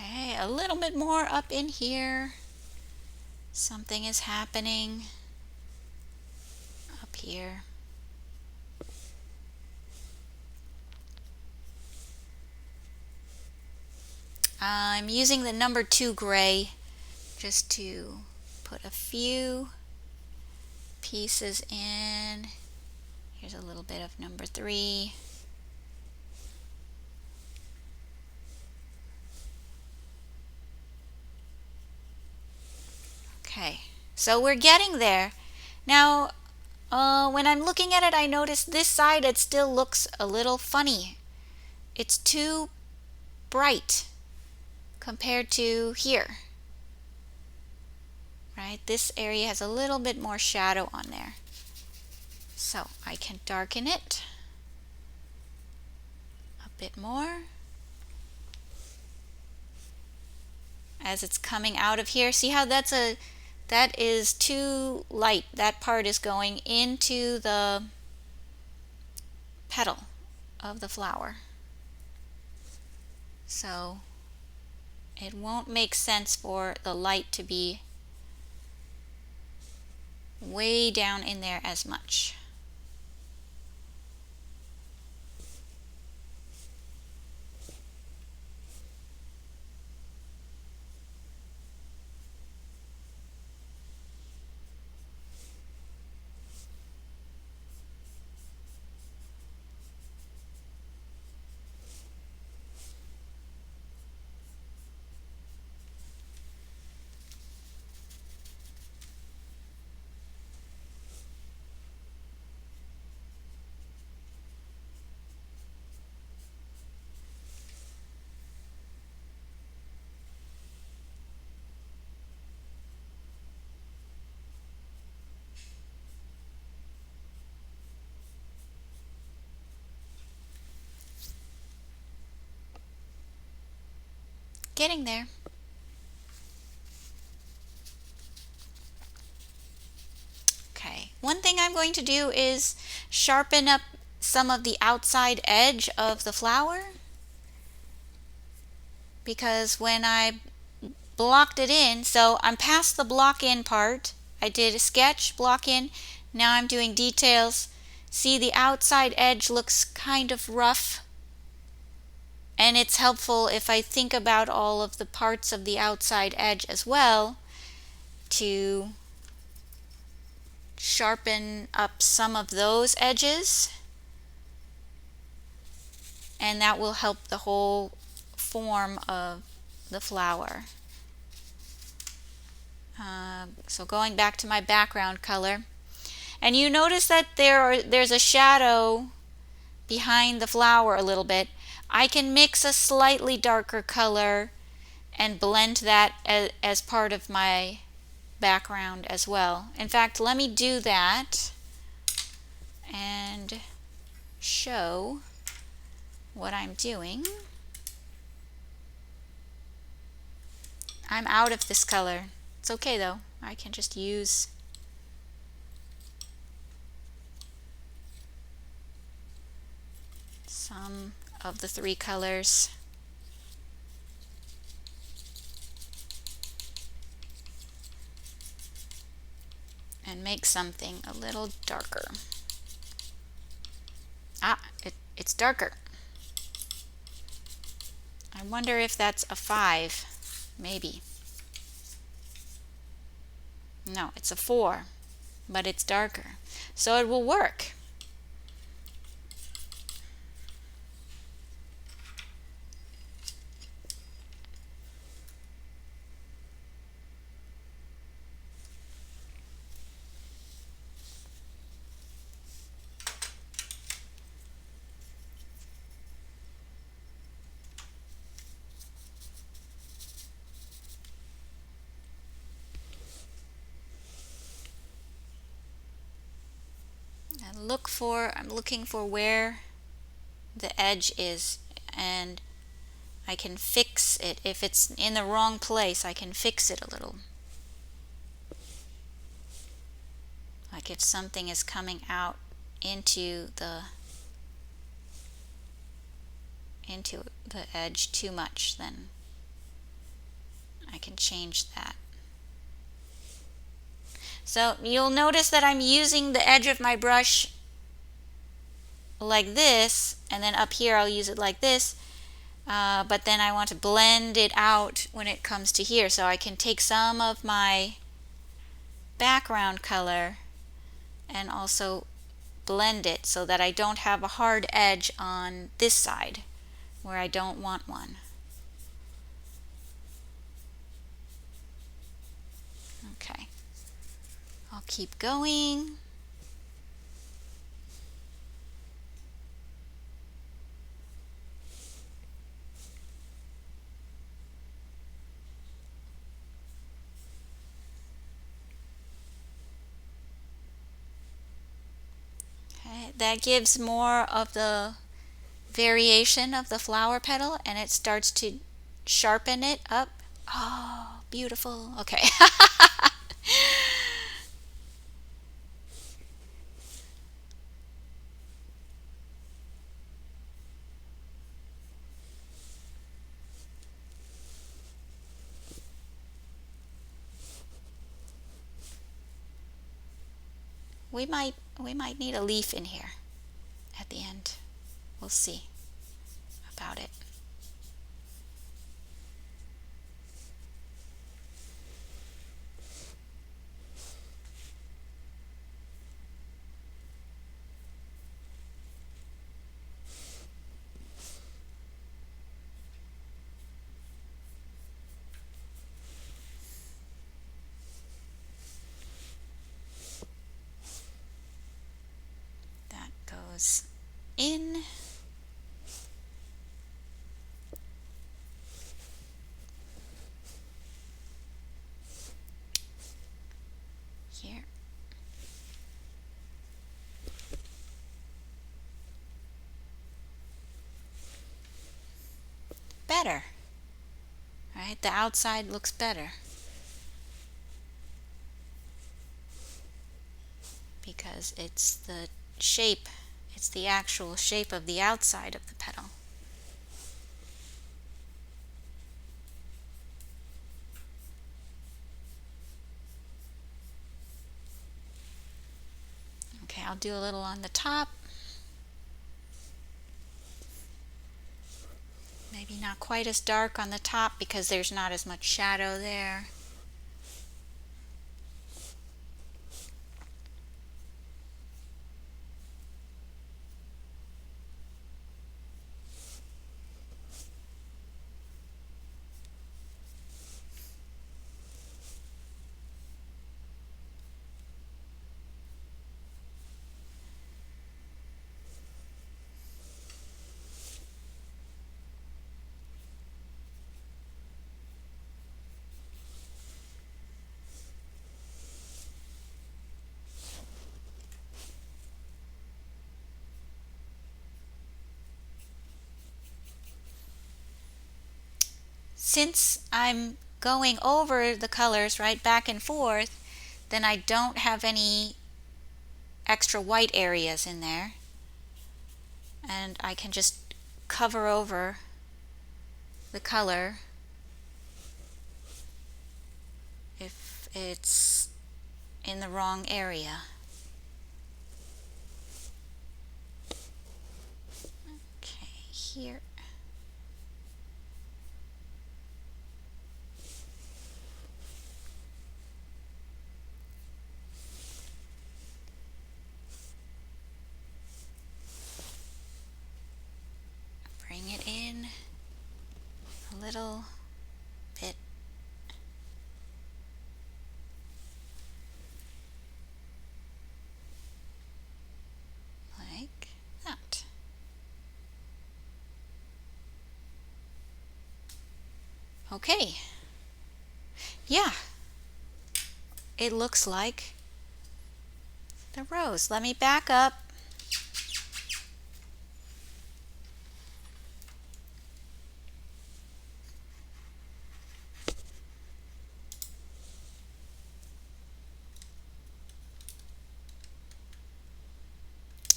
Speaker 1: Okay, a little bit more up in here. Something is happening up here. I'm using the number 2 gray just to put a few pieces in. Here's a little bit of number 3. Okay, so we're getting there. Now, when I'm looking at it, I notice this side, it still looks a little funny. It's too bright compared to here. Right? This area has a little bit more shadow on there. So I can darken it a bit more as it's coming out of here. See how that is too light. That part is going into the petal of the flower. So it won't make sense for the light to be way down in there as much. Getting there. Okay, one thing I'm going to do is sharpen up some of the outside edge of the flower, because when I blocked it in, so I'm past the block in part. I did a sketch, block in, now I'm doing details. See, the outside edge looks kind of rough, and it's helpful if I think about all of the parts of the outside edge as well to sharpen up some of those edges, and that will help the whole form of the flower. So going back to my background color, and you notice that there's a shadow behind the flower a little bit. I can mix a slightly darker color and blend that as part of my background as well. In fact, let me do that and show what I'm doing. I'm out of this color. It's okay though. I can just use some of the three colors and make something a little darker. It's darker. I wonder if that's a 5. Maybe. No, it's a 4, but it's darker. So it will work. I'm looking for where the edge is, and I can fix it. If it's in the wrong place, I can fix it a little. Like if something is coming out into the edge too much, then I can change that. So you'll notice that I'm using the edge of my brush like this, and then up here I'll use it like this, but then I want to blend it out when it comes to here, so I can take some of my background color and also blend it so that I don't have a hard edge on this side where I don't want one. Okay, I'll keep going. Okay, that gives more of the variation of the flower petal, and it starts to sharpen it up. Oh, beautiful. Okay. we might need a leaf in here at the end. We'll see about it. That goes in. Here. Better. right? The outside looks better because it's the shape, it's the actual shape of the outside of the petal. Okay, I'll do a little on the top. Maybe not quite as dark on the top because there's not as much shadow there. Since I'm going over the colors right back and forth, then I don't have any extra white areas in there. And I can just cover over the color if it's in the wrong area. Okay, here. Bring it in a little bit. Like that. Okay. Yeah. It looks like the rose. Let me back up.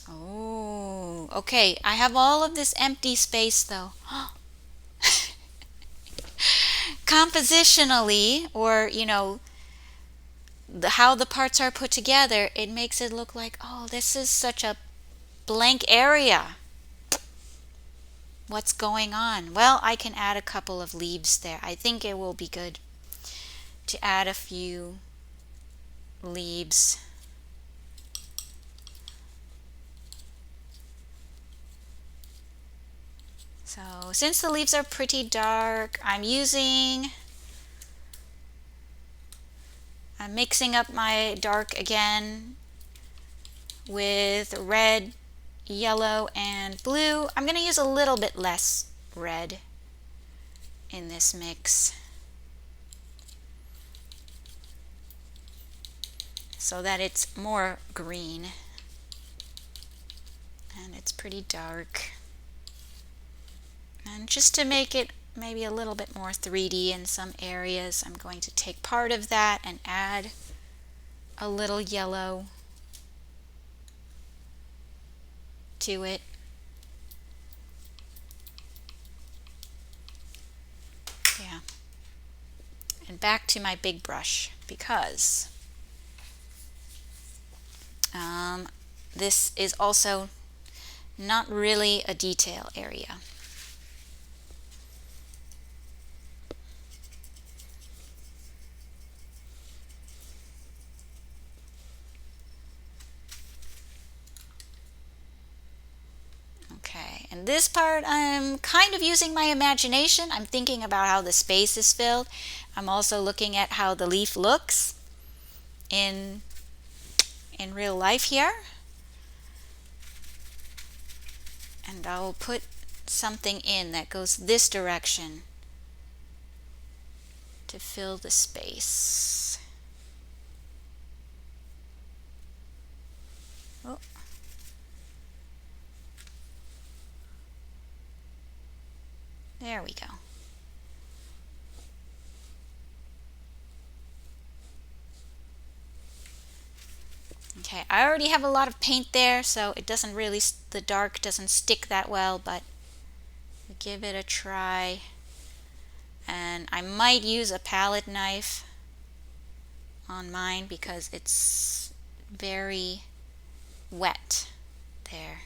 Speaker 1: Oh, okay. I have all of this empty space though. Compositionally, or how the parts are put together, it makes it look like, oh, this is such a blank area. What's going on? Well, I can add a couple of leaves there. I think it will be good to add a few leaves. So since the leaves are pretty dark, I'm mixing up my dark again with red, yellow, and blue. I'm going to use a little bit less red in this mix so that it's more green, and it's pretty dark. And just to make it maybe a little bit more 3D in some areas, I'm going to take part of that and add a little yellow to it. Yeah. And back to my big brush because this is also not really a detail area. Okay, and this part I'm kind of using my imagination. I'm thinking about how the space is filled. I'm also looking at how the leaf looks in real life here. And I'll put something in that goes this direction to fill the space. Oh. There we go. Okay, I already have a lot of paint there, so it doesn't really, the dark doesn't stick that well, but give it a try. And I might use a palette knife on mine because it's very wet there.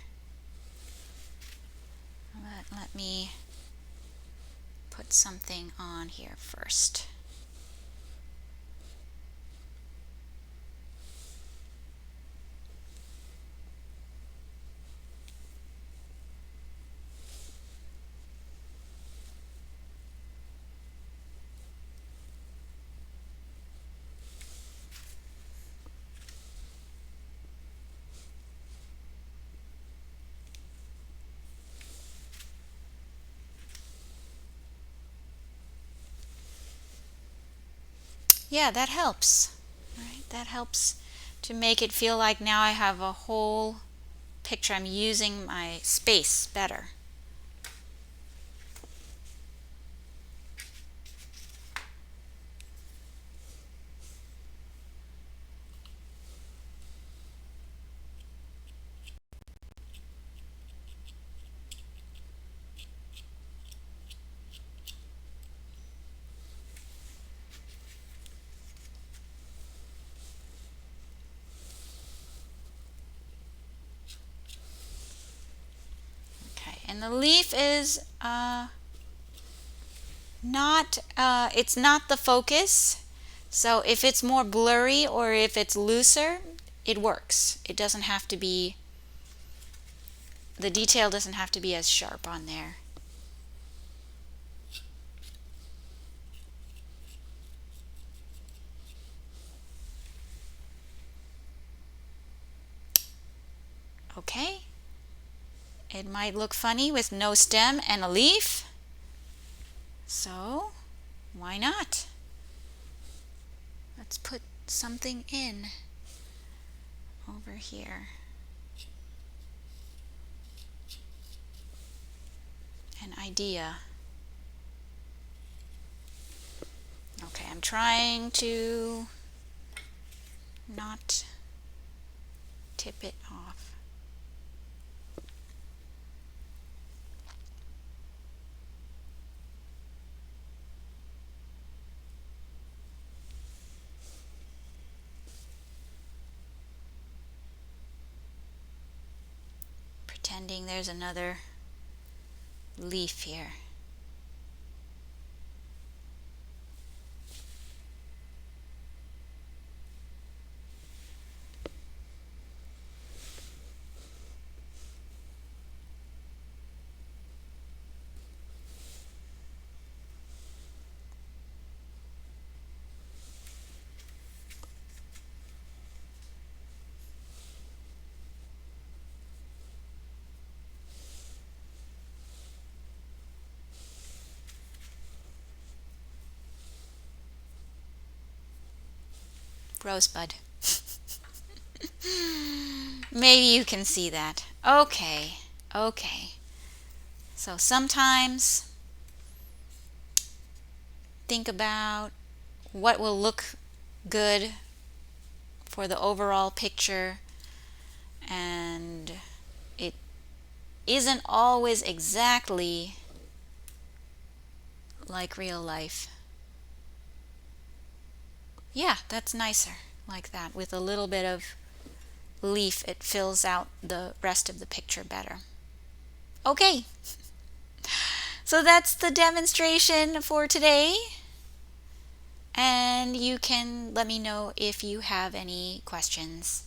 Speaker 1: But let me put something on here first. Yeah, that helps. Right? That helps to make it feel like now I have a whole picture. I'm using my space better. Okay, and the leaf is it's not the focus. So if it's more blurry or if it's looser, it works. It doesn't have to be, the detail doesn't have to be as sharp on there. Okay, it might look funny with no stem and a leaf, so why not? Let's put something in over here. An idea. Okay, I'm trying to not tip it off. Pretending there's another leaf here. Rosebud. Maybe you can see that. Okay, okay. So sometimes think about what will look good for the overall picture, and it isn't always exactly like real life. Yeah, that's nicer like that. With a little bit of leaf, it fills out the rest of the picture better. Okay, so that's the demonstration for today. And you can let me know if you have any questions.